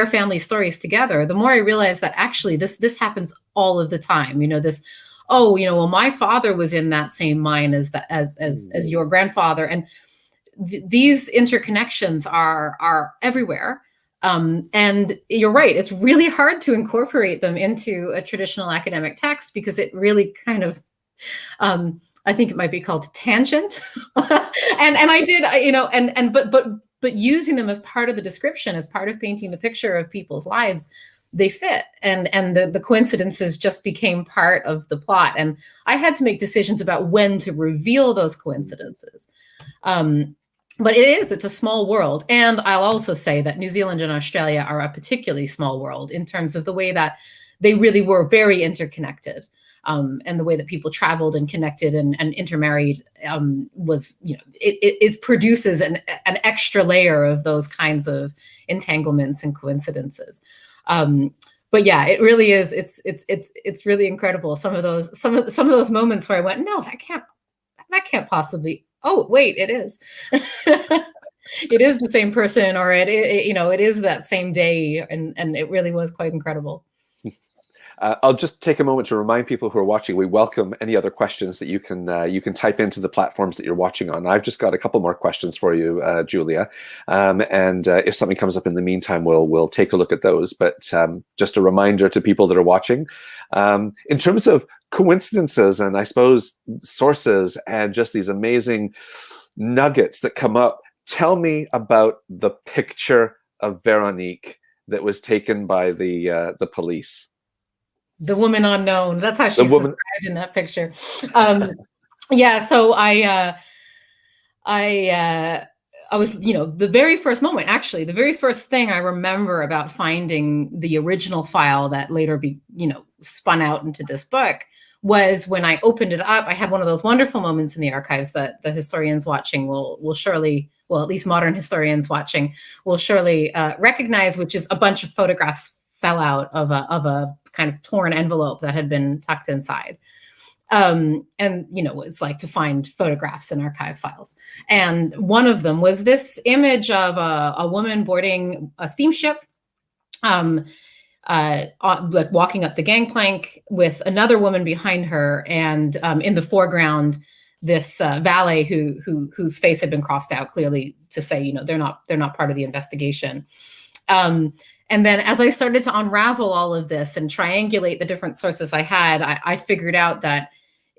family stories together, the more I realized that actually this happens all of the time. Well, my father was in that same mine as your grandfather, and these interconnections are everywhere. And you're right, it's really hard to incorporate them into a traditional academic text, because it really kind of, I think it might be called tangent. and I did, but using them as part of the description, as part of painting the picture of people's lives, they fit. And the coincidences just became part of the plot. And I had to make decisions about when to reveal those coincidences. But it's a small world. And I'll also say that New Zealand and Australia are a particularly small world in terms of the way that they really were very interconnected. And the way that people traveled and connected and intermarried was, it produces an extra layer of those kinds of entanglements and coincidences. But yeah, it really is. It's really incredible. Some of those moments where I went, no, that can't possibly. Oh, wait, it is. It is the same person, or it is that same day, and it really was quite incredible. I'll just take a moment to remind people who are watching, we welcome any other questions that you can type into the platforms that you're watching on. I've just got a couple more questions for you, Julia. And if something comes up in the meantime, we'll take a look at those. But just a reminder to people that are watching, in terms of coincidences and I suppose sources and just these amazing nuggets that come up, tell me about the picture of Veronique that was taken by the police. The woman unknown. That's how she's described in that picture. Yeah. So I was, the very first moment, actually, the very first thing I remember about finding the original file that later spun out into this book was when I opened it up. I had one of those wonderful moments in the archives that the historians watching will surely, well, at least modern historians watching will surely recognize, which is a bunch of photographs fell out of a kind of torn envelope that had been tucked inside. And it's like to find photographs in archive files. And one of them was this image of a woman boarding a steamship, like walking up the gangplank with another woman behind her, and in the foreground, this valet whose face had been crossed out clearly to say, they're not part of the investigation. And then as I started to unravel all of this and triangulate the different sources I had, I figured out that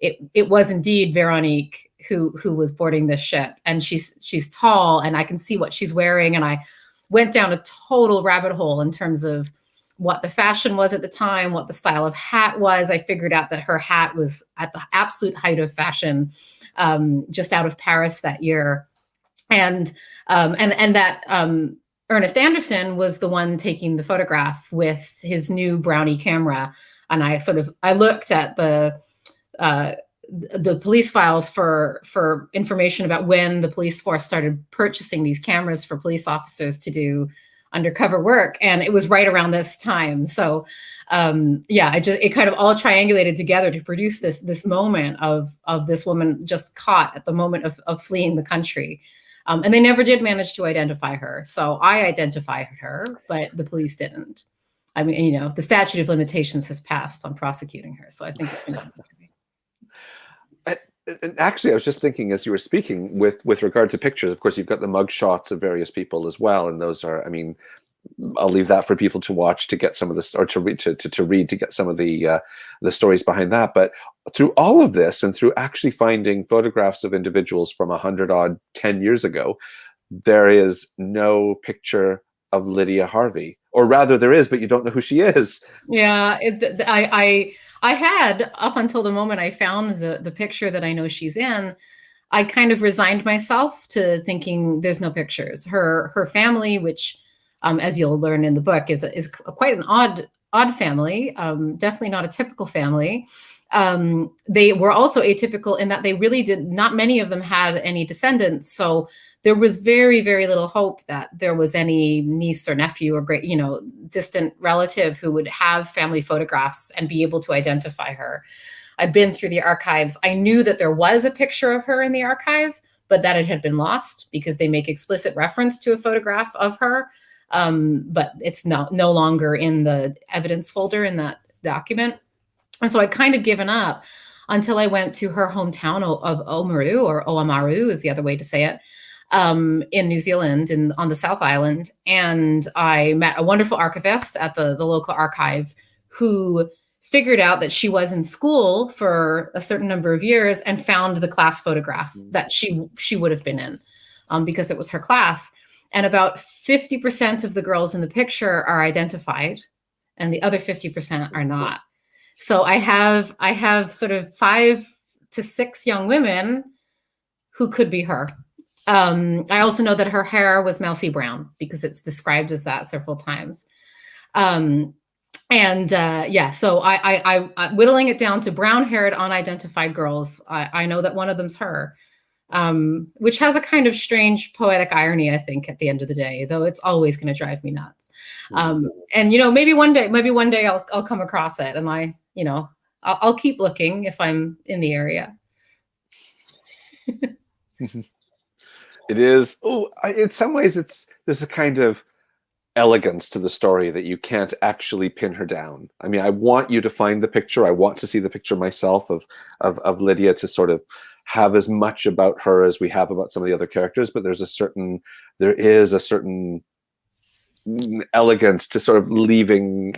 it was indeed Veronique who was boarding this ship. And she's tall and I can see what she's wearing. And I went down a total rabbit hole in terms of what the fashion was at the time, what the style of hat was. I figured out that her hat was at the absolute height of fashion, just out of Paris that year. And that Ernest Anderson was the one taking the photograph with his new Brownie camera. And I looked at the police files for information about when the police force started purchasing these cameras for police officers to do undercover work. And it was right around this time. So it kind of all triangulated together to produce this moment of this woman just caught at the moment of fleeing the country. And they never did manage to identify her. So I identified her, but the police didn't. I mean, the statute of limitations has passed on prosecuting her. So I think it's going to be. And actually, I was just thinking as you were speaking with regard to pictures, of course, you've got the mug shots of various people as well. And those are, I mean, I'll leave that for people to watch to get some of this, or to read to get some of the stories behind that. But through all of this and through actually finding photographs of individuals from 10 years ago, there is no picture of Lydia Harvey, or rather there is, but you don't know who she is. Yeah, I had, up until the moment I found the picture that I know she's in, I kind of resigned myself to thinking there's no pictures. Her family, which as you'll learn in the book, is quite an odd family, definitely not a typical family. They were also atypical in that they really not many of them had any descendants. So there was very, very little hope that there was any niece or nephew or great, distant relative who would have family photographs and be able to identify her. I'd been through the archives. I knew that there was a picture of her in the archive, but that it had been lost because they make explicit reference to a photograph of her. But it's no longer in the evidence folder in that document. And so I'd kind of given up until I went to her hometown of Oamaru, or Oamaru is the other way to say it, in New Zealand, on the South Island. And I met a wonderful archivist at the local archive who figured out that she was in school for a certain number of years and found the class photograph that she would have been in, because it was her class. And about 50% of the girls in the picture are identified and the other 50% are not. So I have sort of 5 to 6 young women who could be her. I also know that her hair was mousy brown because it's described as that several times. So I whittling it down to brown-haired, unidentified girls. I know that one of them's her, which has a kind of strange poetic irony, I think, at the end of the day, though it's always going to drive me nuts. And maybe one day I'll come across it, and I'll keep looking if I'm in the area. It is. In some ways, there's a kind of elegance to the story that you can't actually pin her down. I mean, I want you to find the picture. I want to see the picture myself of Lydia, to sort of have as much about her as we have about some of the other characters, but there is a certain elegance to sort of leaving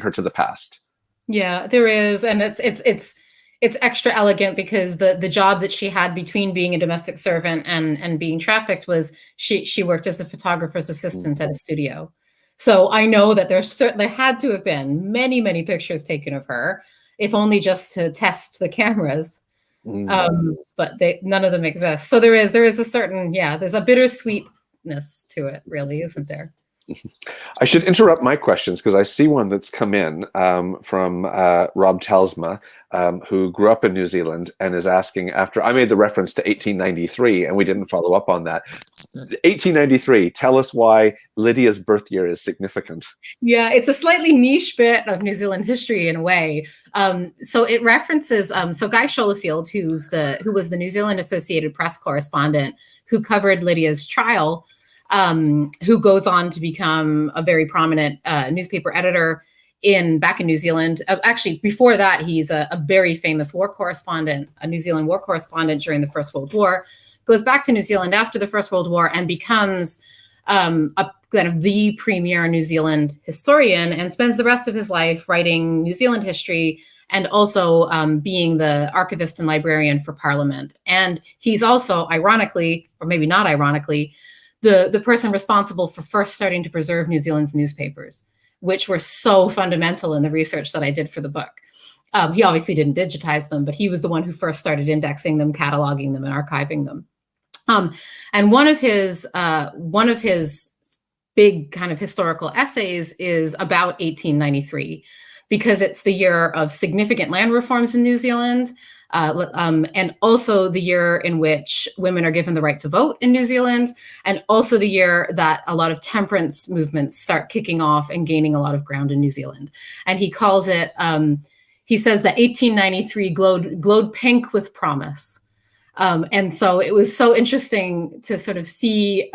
her to the past. Yeah, there is, and it's extra elegant because the job that she had between being a domestic servant and being trafficked was she worked as a photographer's assistant at a studio. So I know that there had to have been many pictures taken of her, if only just to test the cameras. But none of them exist. So there is a certain, there's a bittersweetness to it, really, isn't there? I should interrupt my questions because I see one that's come in from Rob Telsma, who grew up in New Zealand and is asking, after I made the reference to 1893 and we didn't follow up on that. 1893, tell us why Lydia's birth year is significant. Yeah, it's a slightly niche bit of New Zealand history in a way. So it references, so Guy Scholefield, who was the New Zealand Associated Press correspondent who covered Lydia's trial, who goes on to become a very prominent newspaper editor back in New Zealand. Actually, before that, he's a very famous war correspondent, a New Zealand war correspondent during the First World War, goes back to New Zealand after the First World War and becomes a kind of the premier New Zealand historian, and spends the rest of his life writing New Zealand history and also being the archivist and librarian for Parliament. And he's also, ironically, or maybe not ironically, the person responsible for first starting to preserve New Zealand's newspapers, which were so fundamental in the research that I did for the book. He obviously didn't digitize them, but he was the one who first started indexing them, cataloging them, and archiving them. And one of his big kind of historical essays is about 1893, because it's the year of significant land reforms in New Zealand, and also the year in which women are given the right to vote in New Zealand, and also the year that a lot of temperance movements start kicking off and gaining a lot of ground in New Zealand. And he calls it, he says that 1893 glowed pink with promise. And so it was so interesting to sort of see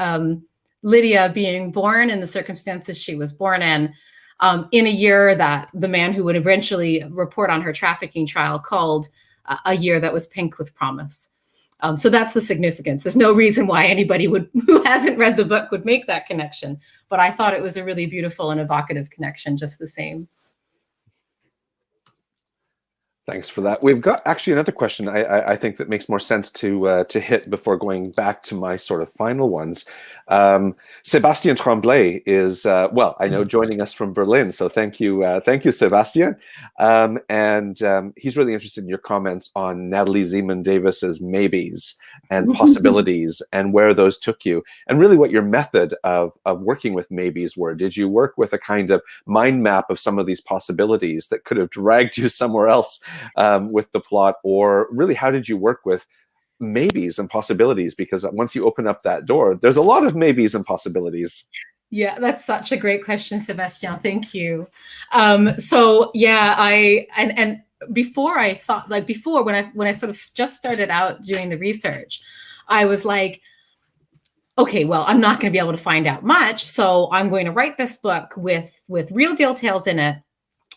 Lydia being born in the circumstances she was born in a year that the man who would eventually report on her trafficking trial called a year that was pink with promise. So that's the significance. There's no reason why anybody who hasn't read the book would make that connection. But I thought it was a really beautiful and evocative connection just the same. Thanks for that. We've got actually another question I think that makes more sense to hit before going back to my sort of final ones. Sébastien Tremblay is, well, I know, joining us from Berlin. So thank you, Sébastien. And he's really interested in your comments on Natalie Zeman Davis's maybes and possibilities and where those took you, and really what your method of working with maybes were. Did you work with a kind of mind map of some of these possibilities that could have dragged you somewhere else with the plot, or really how did you work with maybes and possibilities? Because once you open up that door, there's a lot of maybes and possibilities. Yeah, that's such a great question, Sebastian. Thank you. So yeah, and before I thought, like before when I sort of just started out doing the research, I was like, okay, well, I'm not going to be able to find out much, so I'm going to write this book with real details in it,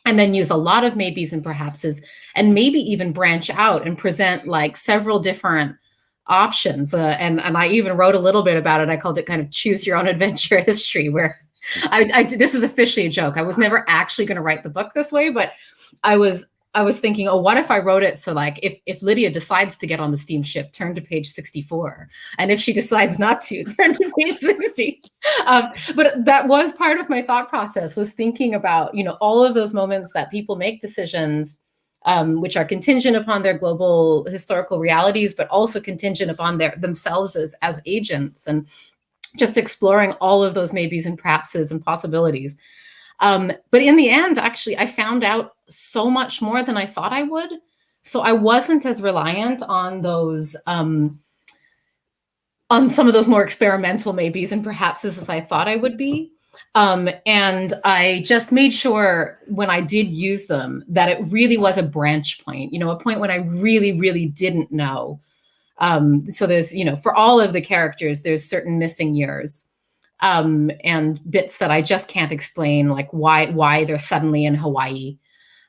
and then use a lot of maybes and perhapses, and maybe even branch out and present like several different options. And I even wrote a little bit about it. I called it kind of choose your own adventure history, where this is officially a joke. I was never actually going to write the book this way, but I was thinking, oh, what if I wrote it so like if Lydia decides to get on the steamship, turn to page 64. And if she decides not to, turn to page 60. But that was part of my thought process, was thinking about, all of those moments that people make decisions which are contingent upon their global historical realities, but also contingent upon themselves as agents, and just exploring all of those maybes and perhapses and possibilities. But in the end, actually, I found out so much more than I thought I would. So I wasn't as reliant on those, on some of those more experimental maybes and perhapses as I thought I would be. And I just made sure when I did use them that it really was a branch point, a point when I really, really didn't know. So there's, for all of the characters, there's certain missing years. and bits that I just can't explain, like why they're suddenly in Hawaii,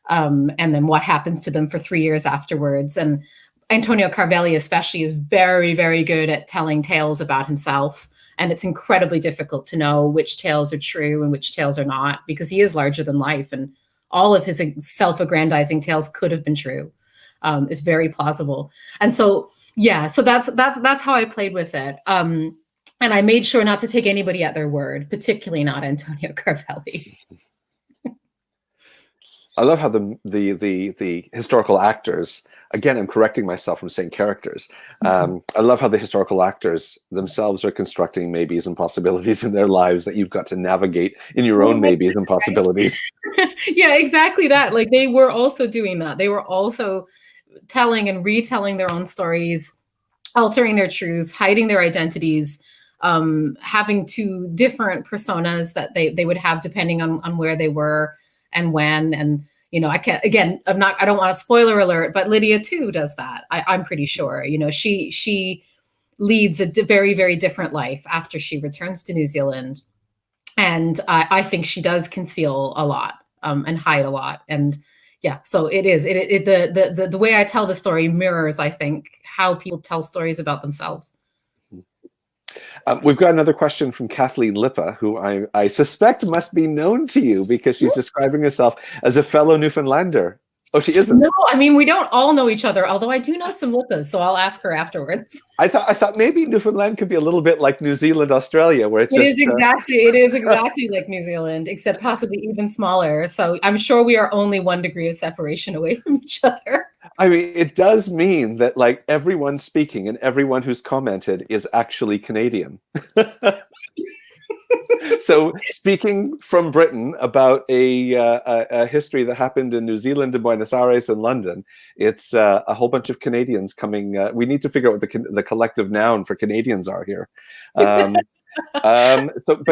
and then what happens to them for 3 years afterwards. And Antonio Carvelli especially is very, very good at telling tales about himself. And it's incredibly difficult to know which tales are true and which tales are not, because he is larger than life. And all of his self-aggrandizing tales could have been true. It's very plausible. And so, yeah, so that's how I played with it. And I made sure not to take anybody at their word, particularly not Antonio Carvelli. I love how the historical actors, again, I'm correcting myself from saying characters. I love how the historical actors themselves are constructing maybes and possibilities in their lives that you've got to navigate in your own maybes and possibilities. Yeah, exactly that. Like, they were also doing that. They were also telling and retelling their own stories, altering their truths, hiding their identities, having two different personas that they would have depending on where they were and when. And, you know, I don't want to spoiler alert, but Lydia too does that. I'm pretty sure, you know, she leads a very, very different life after she returns to New Zealand. And I think she does conceal a lot, and hide a lot. And yeah, so the way I tell the story mirrors, I think, how people tell stories about themselves. We've got another question from Kathleen Lippa, who I suspect must be known to you because she's describing herself as a fellow Newfoundlander. Oh, she isn't. No, I mean, we don't all know each other, although I do know some Lippas, so I'll ask her afterwards. I thought maybe Newfoundland could be a little bit like New Zealand, Australia, where it is exactly like New Zealand, except possibly even smaller. So I'm sure we are only 1 degree of separation away from each other. I mean, it does mean that, like, everyone speaking and everyone who's commented is actually Canadian. So, speaking from Britain about a history that happened in New Zealand, and Buenos Aires, and London, it's a whole bunch of Canadians coming. We need to figure out what the collective noun for Canadians are here. But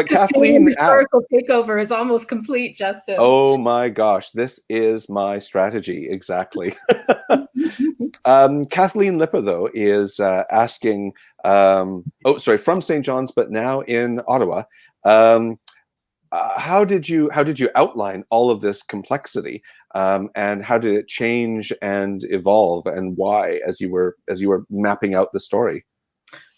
Kathleen, historical takeover is almost complete, Justin. Oh my gosh, this is my strategy exactly. Kathleen Lippa, though, is asking. From St. John's, but now in Ottawa. How did you outline all of this complexity, and how did it change and evolve, and why, as you were mapping out the story?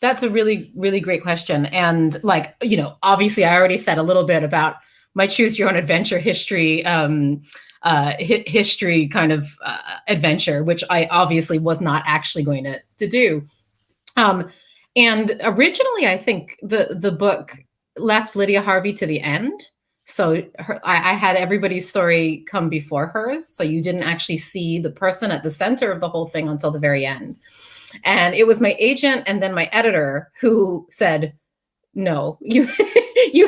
That's a really, really great question. And, like, you know, obviously I already said a little bit about my choose your own adventure history, history kind of adventure, which I obviously was not actually going to do. And originally, I think the book left Lydia Harvey to the end. So I had everybody's story come before hers. So you didn't actually see the person at the center of the whole thing until the very end. And it was my agent and then my editor who said, no, you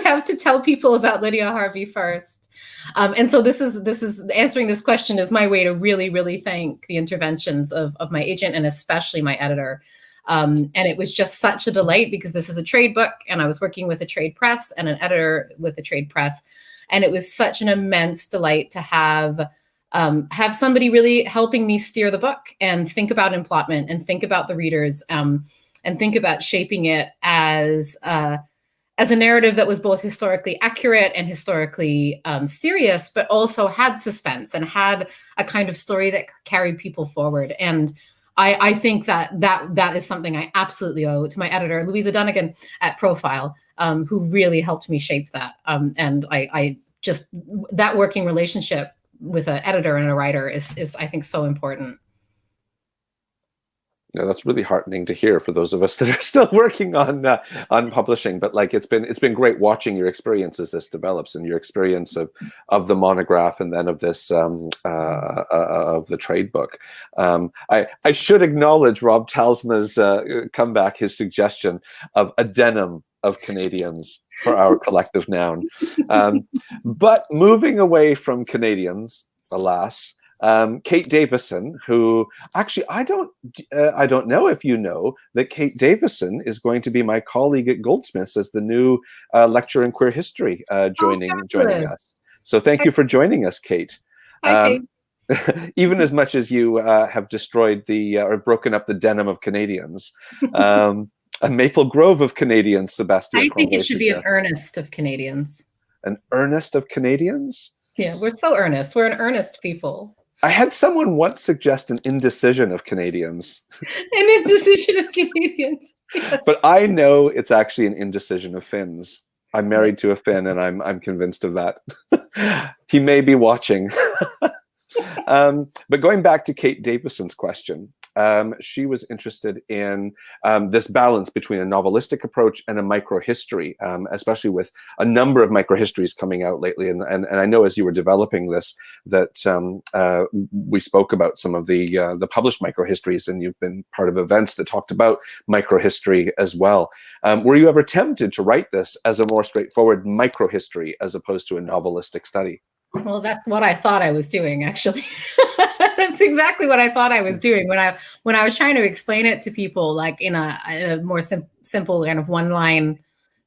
have to tell people about Lydia Harvey first. And so this is answering this question is my way to really, really thank the interventions of my agent and especially my editor. And it was just such a delight because this is a trade book and I was working with a trade press and an editor with a trade press. And it was such an immense delight to have somebody really helping me steer the book and think about implotment and think about the readers, and think about shaping it as a narrative that was both historically accurate and historically serious, but also had suspense and had a kind of story that carried people forward. And I think that is something I absolutely owe to my editor, Louisa Dunnigan at Profile, who really helped me shape that. And I just, that working relationship with an editor and a writer is I think so important. Yeah, that's really heartening to hear for those of us that are still working on publishing. But like it's been great watching your experience as this develops and your experience of the monograph and then of this of the trade book. I should acknowledge Rob Talsma's comeback, his suggestion of a denim of Canadians for our collective noun. But moving away from Canadians, alas. Kate Davison, who actually I don't know if you know that Kate Davison is going to be my colleague at Goldsmiths as the new lecturer in queer history, joining us. So thank you for joining us, Kate. Hi, Kate. Even as much as you have destroyed or broken up the denim of Canadians. A maple grove of Canadians, Sebastian I think it Cromway should be an suggests. earnest of Canadians. An earnest of Canadians? Yeah, we're so earnest. We're an earnest people. I had someone once suggest an indecision of Canadians. An indecision of Canadians. Yes. But I know it's actually an indecision of Finns. I'm married to a Finn, and I'm convinced of that. He may be watching. But going back to Kate Davison's question, she was interested in this balance between a novelistic approach and a microhistory, especially with a number of microhistories coming out lately. And I know as you were developing this that we spoke about some of the published microhistories, and you've been part of events that talked about microhistory as well. Were you ever tempted to write this as a more straightforward microhistory as opposed to a novelistic study? Well, that's what I thought I was doing, actually. That's exactly what I thought I was doing when I was trying to explain it to people, like in a more simple kind of one-line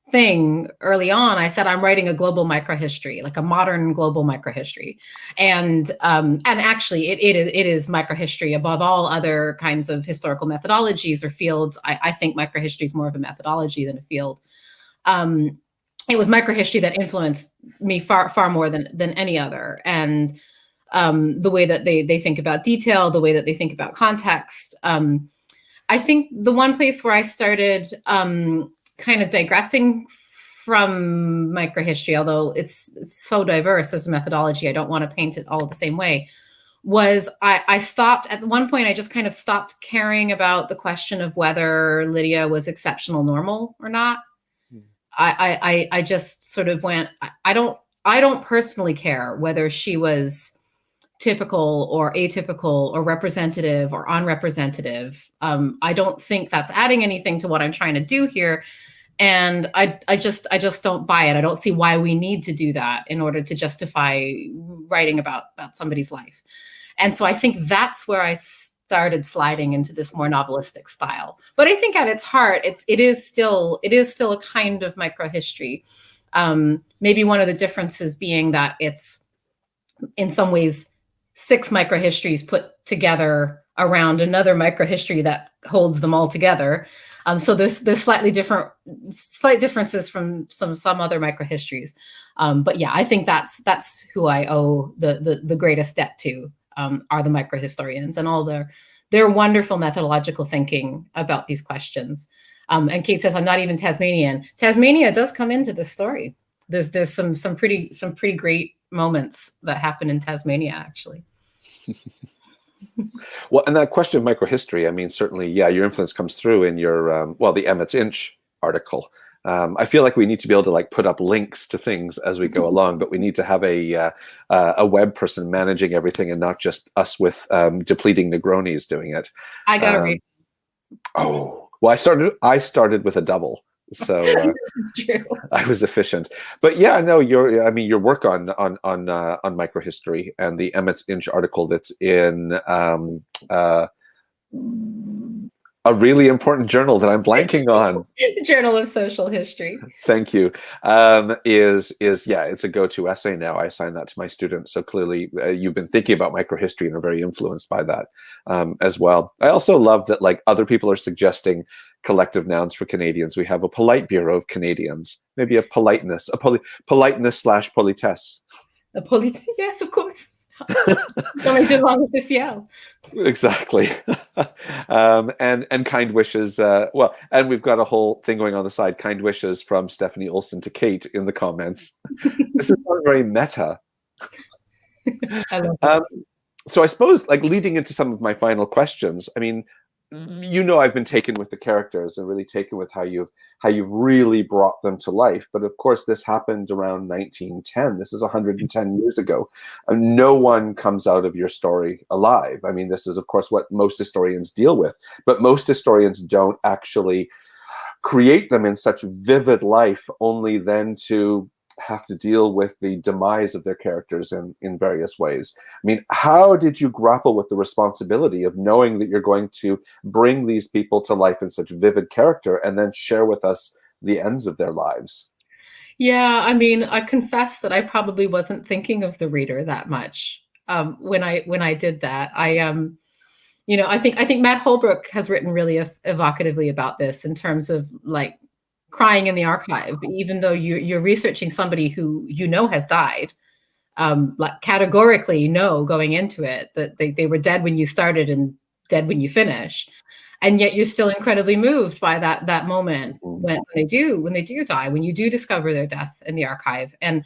thing early on. I said I'm writing a global microhistory, like a modern global microhistory, and actually it is microhistory above all other kinds of historical methodologies or fields. I think microhistory is more of a methodology than a field. It was microhistory that influenced me far more than any other. And the way that they think about detail, the way that they think about context. I think the one place where I started kind of digressing from microhistory, although it's so diverse as a methodology, I don't want to paint it all the same way, was I stopped, at one point, I just kind of stopped caring about the question of whether Lydia was exceptional normal or not. I just sort of went, I don't personally care whether she was typical or atypical or representative or unrepresentative. I don't think that's adding anything to what I'm trying to do here. And I just don't buy it. I don't see why we need to do that in order to justify writing about somebody's life. And so I think that's where I started sliding into this more novelistic style. But I think at its heart, it is still a kind of microhistory. Maybe one of the differences being that it's in some ways 6 microhistories put together around another microhistory that holds them all together. So there's slight differences from some other microhistories. But yeah, I think that's who I owe the greatest debt to, are the microhistorians and all their wonderful methodological thinking about these questions. And Kate says, I'm not even Tasmanian. Tasmania does come into this story. There's some pretty great moments that happen in Tasmania, actually. Well, and that question of microhistory, I mean, certainly, yeah, your influence comes through in your, the Emmett's Inch article. I feel like we need to be able to like put up links to things as we go along, but we need to have a web person managing everything and not just us with depleting Negronis doing it. I got a reason. Oh, well, I started with a double. So I was efficient, but yeah, no, your work on microhistory and the Emmett's Inch article that's in a really important journal that I'm blanking on. Journal of Social History. Thank you. Is it's a go-to essay now. I assign that to my students. So clearly you've been thinking about microhistory and are very influenced by that as well. I also love that like other people are suggesting collective nouns for Canadians. We have a polite bureau of Canadians, maybe a politeness, politeness/politesse. A politesse, yes, of course. Exactly. And kind wishes. And we've got a whole thing going on the side. Kind wishes from Stephanie Olson to Kate in the comments. This is not very meta. I love that. So I suppose, like leading into some of my final questions. I mean, I've been taken with the characters and really taken with how you've really brought them to life. But of course, this happened around 1910. This is 110 years ago. And no one comes out of your story alive. I mean, this is, of course, what most historians deal with. But most historians don't actually create them in such vivid life, only then to have to deal with the demise of their characters in various ways. I mean, how did you grapple with the responsibility of knowing that you're going to bring these people to life in such vivid character and then share with us the ends of their lives? Yeah, I mean, I confess that I probably wasn't thinking of the reader that much when I did that. I think Matt Holbrook has written really evocatively about this in terms of like crying in the archive, even though you're researching somebody who has died. Like categorically going into it that they were dead when you started and dead when you finish, and yet you're still incredibly moved by that moment when they do die, when you do discover their death in the archive. And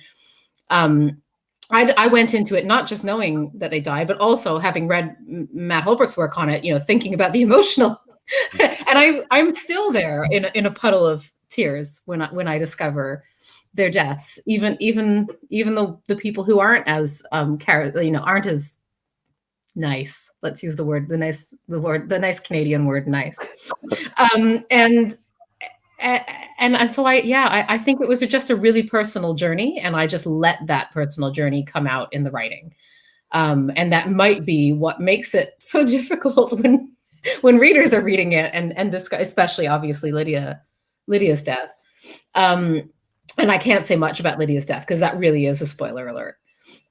I went into it not just knowing that they died, but also having read Matt Holbrook's work on it, thinking about the emotional. And I'm still there in a puddle of tears when I discover their deaths, even the people who aren't as aren't as nice. Let's use the nice Canadian word, nice. And so I think it was just a really personal journey, and I just let that personal journey come out in the writing. And that might be what makes it so difficult when readers are reading it and discuss, especially obviously Lydia's death. And I can't say much about Lydia's death because that really is a spoiler alert.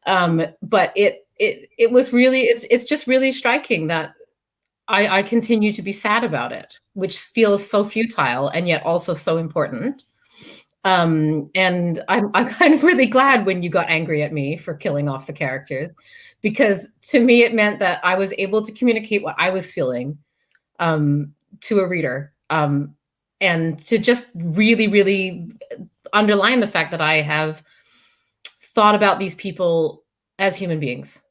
But it was really, it's just really striking that I continue to be sad about it, which feels so futile and yet also so important. And I'm kind of really glad when you got angry at me for killing off the characters, because to me it meant that I was able to communicate what I was feeling to a reader, and to just really, really underline the fact that I have thought about these people as human beings,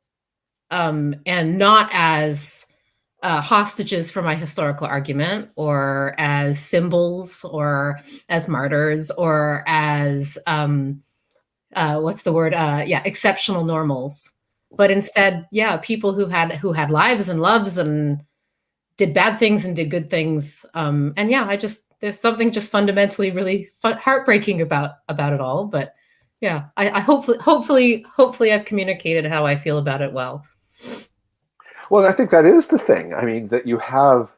and not as hostages for my historical argument, or as symbols, or as martyrs, or as what's the word? Exceptional normals. But instead, people who had lives and loves and did bad things and did good things. And there's something just fundamentally really heartbreaking about it all. But I hopefully I've communicated how I feel about it well. Well, I think that is the thing. I mean, that you have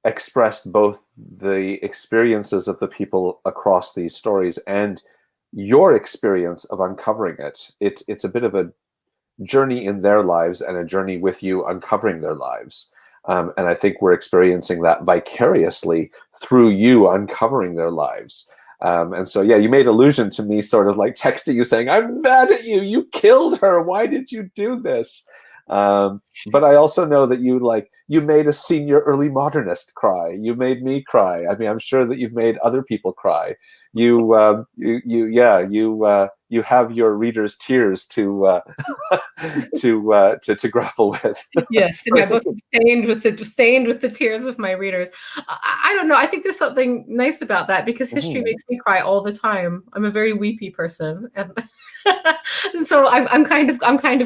expressed both the experiences of the people across these stories and your experience of uncovering it. It's a bit of a journey in their lives and a journey with you uncovering their lives. And I think we're experiencing that vicariously through you uncovering their lives. And so, you made allusion to me sort of like texting you saying, I'm mad at you. You killed her. Why did you do this? But I also know that you made a senior early modernist cry. You made me cry. I mean, I'm sure that you've made other people cry. You have your readers' tears to grapple with. Yes, my book is stained with the tears of my readers. I don't know. I think there's something nice about that, because history makes me cry all the time. I'm a very weepy person, and so I'm kind of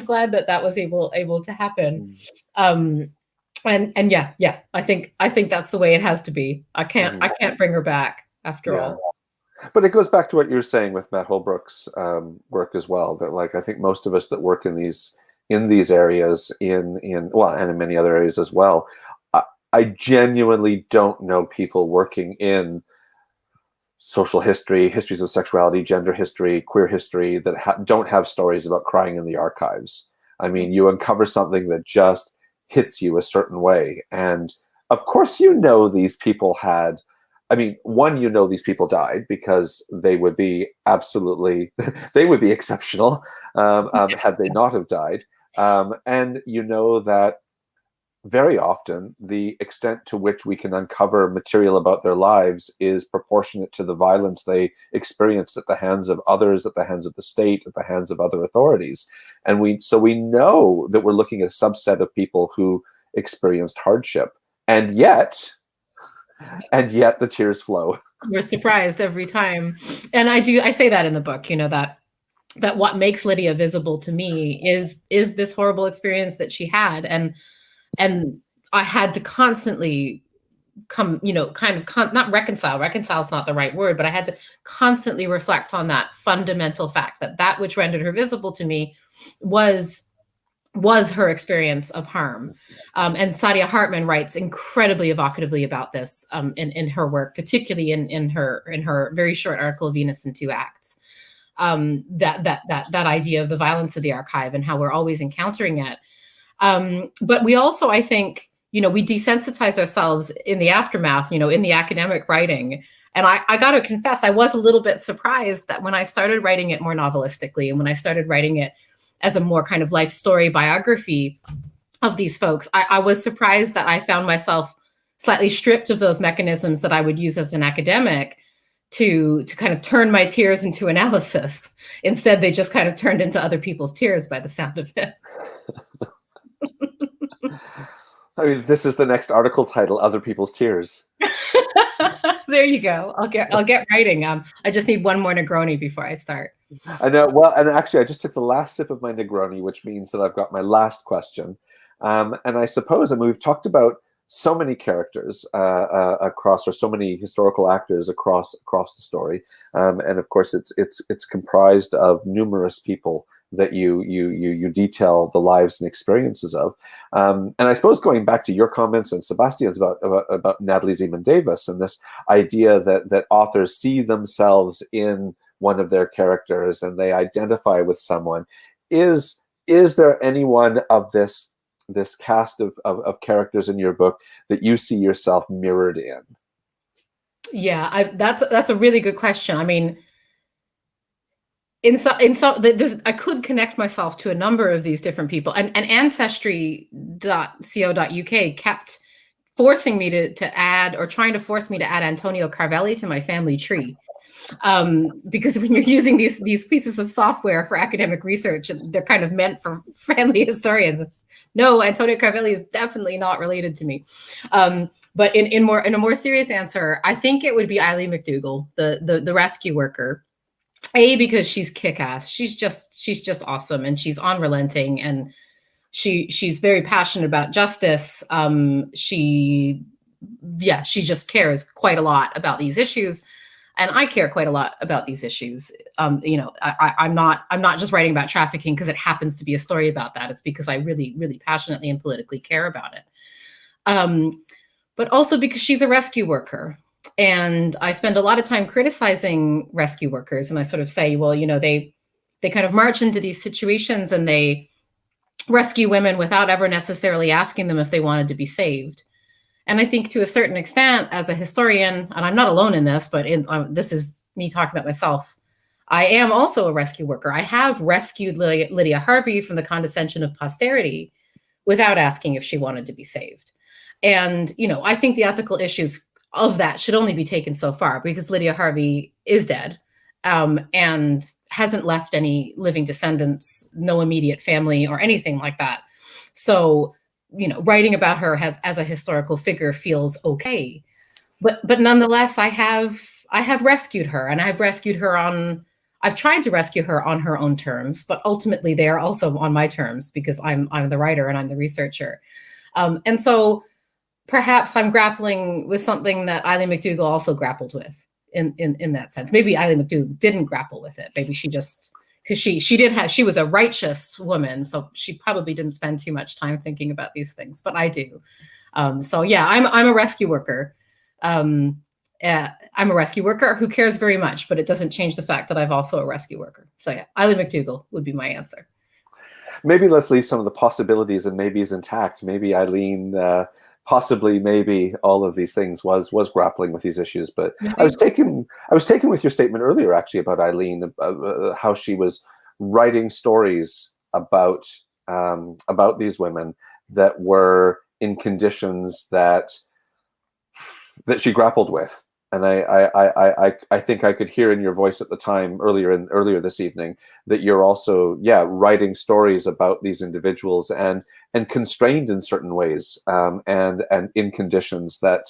glad that was able to happen. And I think that's the way it has to be. I can't bring her back after all. But it goes back to what you're saying with Matt Holbrook's work as well. That I think most of us that work in these areas, and in many other areas as well, I genuinely don't know people working in social history, histories of sexuality, gender history, queer history that don't have stories about crying in the archives. I mean, you uncover something that just hits you a certain way, and of course, these people had. I mean, these people died because they would be exceptional had they not have died. And that very often the extent to which we can uncover material about their lives is proportionate to the violence they experienced at the hands of others, at the hands of the state, at the hands of other authorities. And we know that we're looking at a subset of people who experienced hardship. And yet the tears flow. You're surprised every time. And I say that in the book, that what makes Lydia visible to me is this horrible experience that she had. And I had to constantly not reconcile is not the right word, but I had to constantly reflect on that fundamental fact that which rendered her visible to me was her experience of harm. And Saidiya Hartman writes incredibly evocatively about this in her work, particularly in her very short article, Venus in Two Acts. That idea of the violence of the archive and how we're always encountering it. But we also, I think, we desensitize ourselves in the aftermath, in the academic writing. And I got to confess, I was a little bit surprised that when I started writing it more novelistically, and when I started writing it as a more kind of life story biography of these folks, I was surprised that I found myself slightly stripped of those mechanisms that I would use as an academic to kind of turn my tears into analysis. Instead, they just kind of turned into other people's tears by the sound of it. I mean, this is the next article title, Other People's Tears. There you go. I'll get writing. I just need one more Negroni before I start. I know. Well, and actually, I just took the last sip of my Negroni, which means that I've got my last question. And I suppose, I mean, we've talked about so many characters across, or so many historical actors across the story, and of course, it's comprised of numerous people that you detail the lives and experiences of. And I suppose going back to your comments and Sebastian's about Natalie Zeman Davis and this idea that authors see themselves in one of their characters and they identify with someone, is there anyone of this cast of characters in your book that you see yourself mirrored in? Yeah, that's a really good question. I mean, I could connect myself to a number of these different people, and ancestry.co.uk kept forcing me to add, or trying to force me to add, Antonio Carvelli to my family tree. Because when you're using these pieces of software for academic research, they're kind of meant for family historians. No, Antonio Carvelli is definitely not related to me. But in a more serious answer, I think it would be Eileen Mcdougall, the rescue worker. Because she's kick-ass. She's just awesome, and she's unrelenting, and she's very passionate about justice. She just cares quite a lot about these issues, and I care quite a lot about these issues. I'm not just writing about trafficking because it happens to be a story about that. It's because I really, really passionately and politically care about it. But also because she's a rescue worker. And I spend a lot of time criticizing rescue workers. And I sort of say, well, they kind of march into these situations and they rescue women without ever necessarily asking them if they wanted to be saved. And I think to a certain extent, as a historian, and I'm not alone in this, but this is me talking about myself, I am also a rescue worker. I have rescued Lydia Harvey from the condescension of posterity without asking if she wanted to be saved. And, I think the ethical issues of that should only be taken so far, because Lydia Harvey is dead, and hasn't left any living descendants, no immediate family or anything like that. So, writing about her as a historical figure feels okay. But nonetheless, I have rescued her, and I've tried to rescue her on her own terms, but ultimately they are also on my terms, because I'm the writer and I'm the researcher. And so perhaps I'm grappling with something that Eileen Mcdougall also grappled with in that sense. Maybe Eileen Mcdougall didn't grapple with it. Maybe she just, because she was a righteous woman, so she probably didn't spend too much time thinking about these things, but I do. So yeah, I'm a rescue worker. I'm a rescue worker who cares very much, but it doesn't change the fact that I'm also a rescue worker. So yeah, Eileen Mcdougall would be my answer. Maybe let's leave some of the possibilities and maybes intact. Maybe Eileen, possibly, maybe all of these things was grappling with these issues. But I was taken with your statement earlier, actually, about Eileen, how she was writing stories about these women that were in conditions that she grappled with. And I think I could hear in your voice at the time, earlier this evening, that you're also writing stories about these individuals and constrained in certain ways, and in conditions that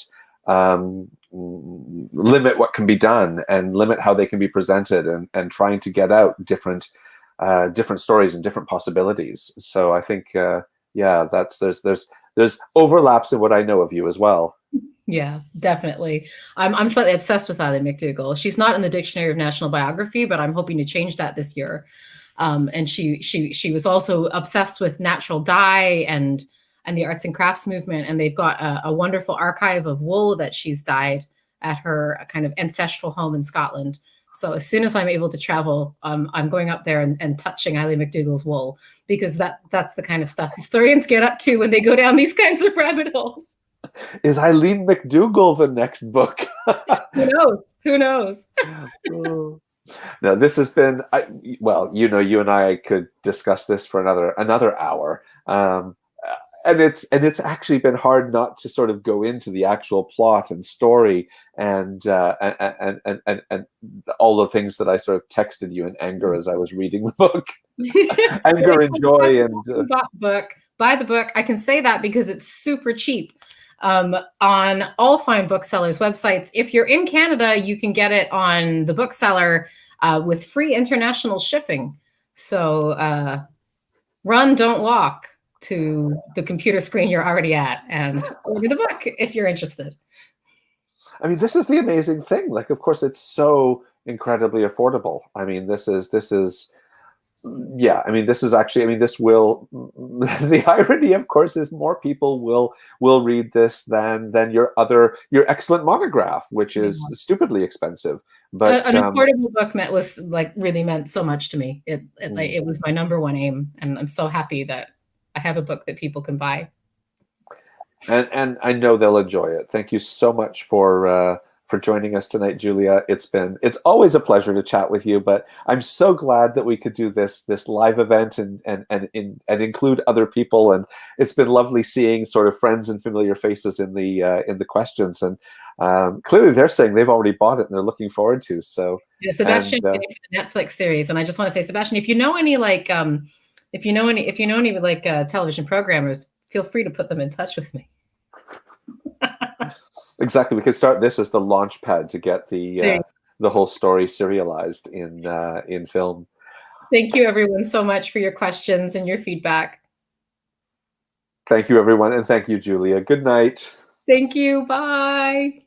limit what can be done and limit how they can be presented, and trying to get out different stories and different possibilities. So I think there's overlaps in what I know of you as well. Yeah, definitely. I'm slightly obsessed with Eileen Mcdougall. She's not in the Dictionary of National Biography, but I'm hoping to change that this year. And she was also obsessed with natural dye and the arts and crafts movement. And they've got a wonderful archive of wool that she's dyed at her kind of ancestral home in Scotland. So as soon as I'm able to travel, I'm going up there and touching Eileen Mcdougall's wool, because that's the kind of stuff historians get up to when they go down these kinds of rabbit holes. Is Eileen Mcdougall the next book? Who knows? Who knows? Now, this has been, well, you know, you and I could discuss this for another hour. And it's actually been hard not to sort of go into the actual plot and story and all the things that I sort of texted you in anger as I was reading the book. Anger and joy and buy the book. I can say that because it's super cheap on all fine booksellers' websites. If you're in Canada, you can get it on the bookseller with free international shipping. So run, don't walk to the computer screen you're already at and order the book if you're interested. I mean, this is the amazing thing. Like, of course, it's so incredibly affordable. I mean, this is yeah, I mean, this is actually, I mean, this will, the irony, of course, is more people will read this than your excellent monograph, which is stupidly expensive. But an affordable book really meant so much to me. It was my number one aim, and I'm so happy that I have a book that people can buy. And I know they'll enjoy it. Thank you so much for joining us tonight, Julia. It's always a pleasure to chat with you, but I'm so glad that we could do this live event and include other people. And it's been lovely seeing sort of friends and familiar faces in the questions. And clearly they're saying they've already bought it and they're looking forward to. So yeah, Sebastian for the Netflix series. And I just want to say, Sebastian, if you know any television programmers, feel free to put them in touch with me. Exactly. We could start this as the launch pad to get the whole story serialized in film. Thank you, everyone, so much for your questions and your feedback. Thank you, everyone. And thank you, Julia. Good night. Thank you. Bye.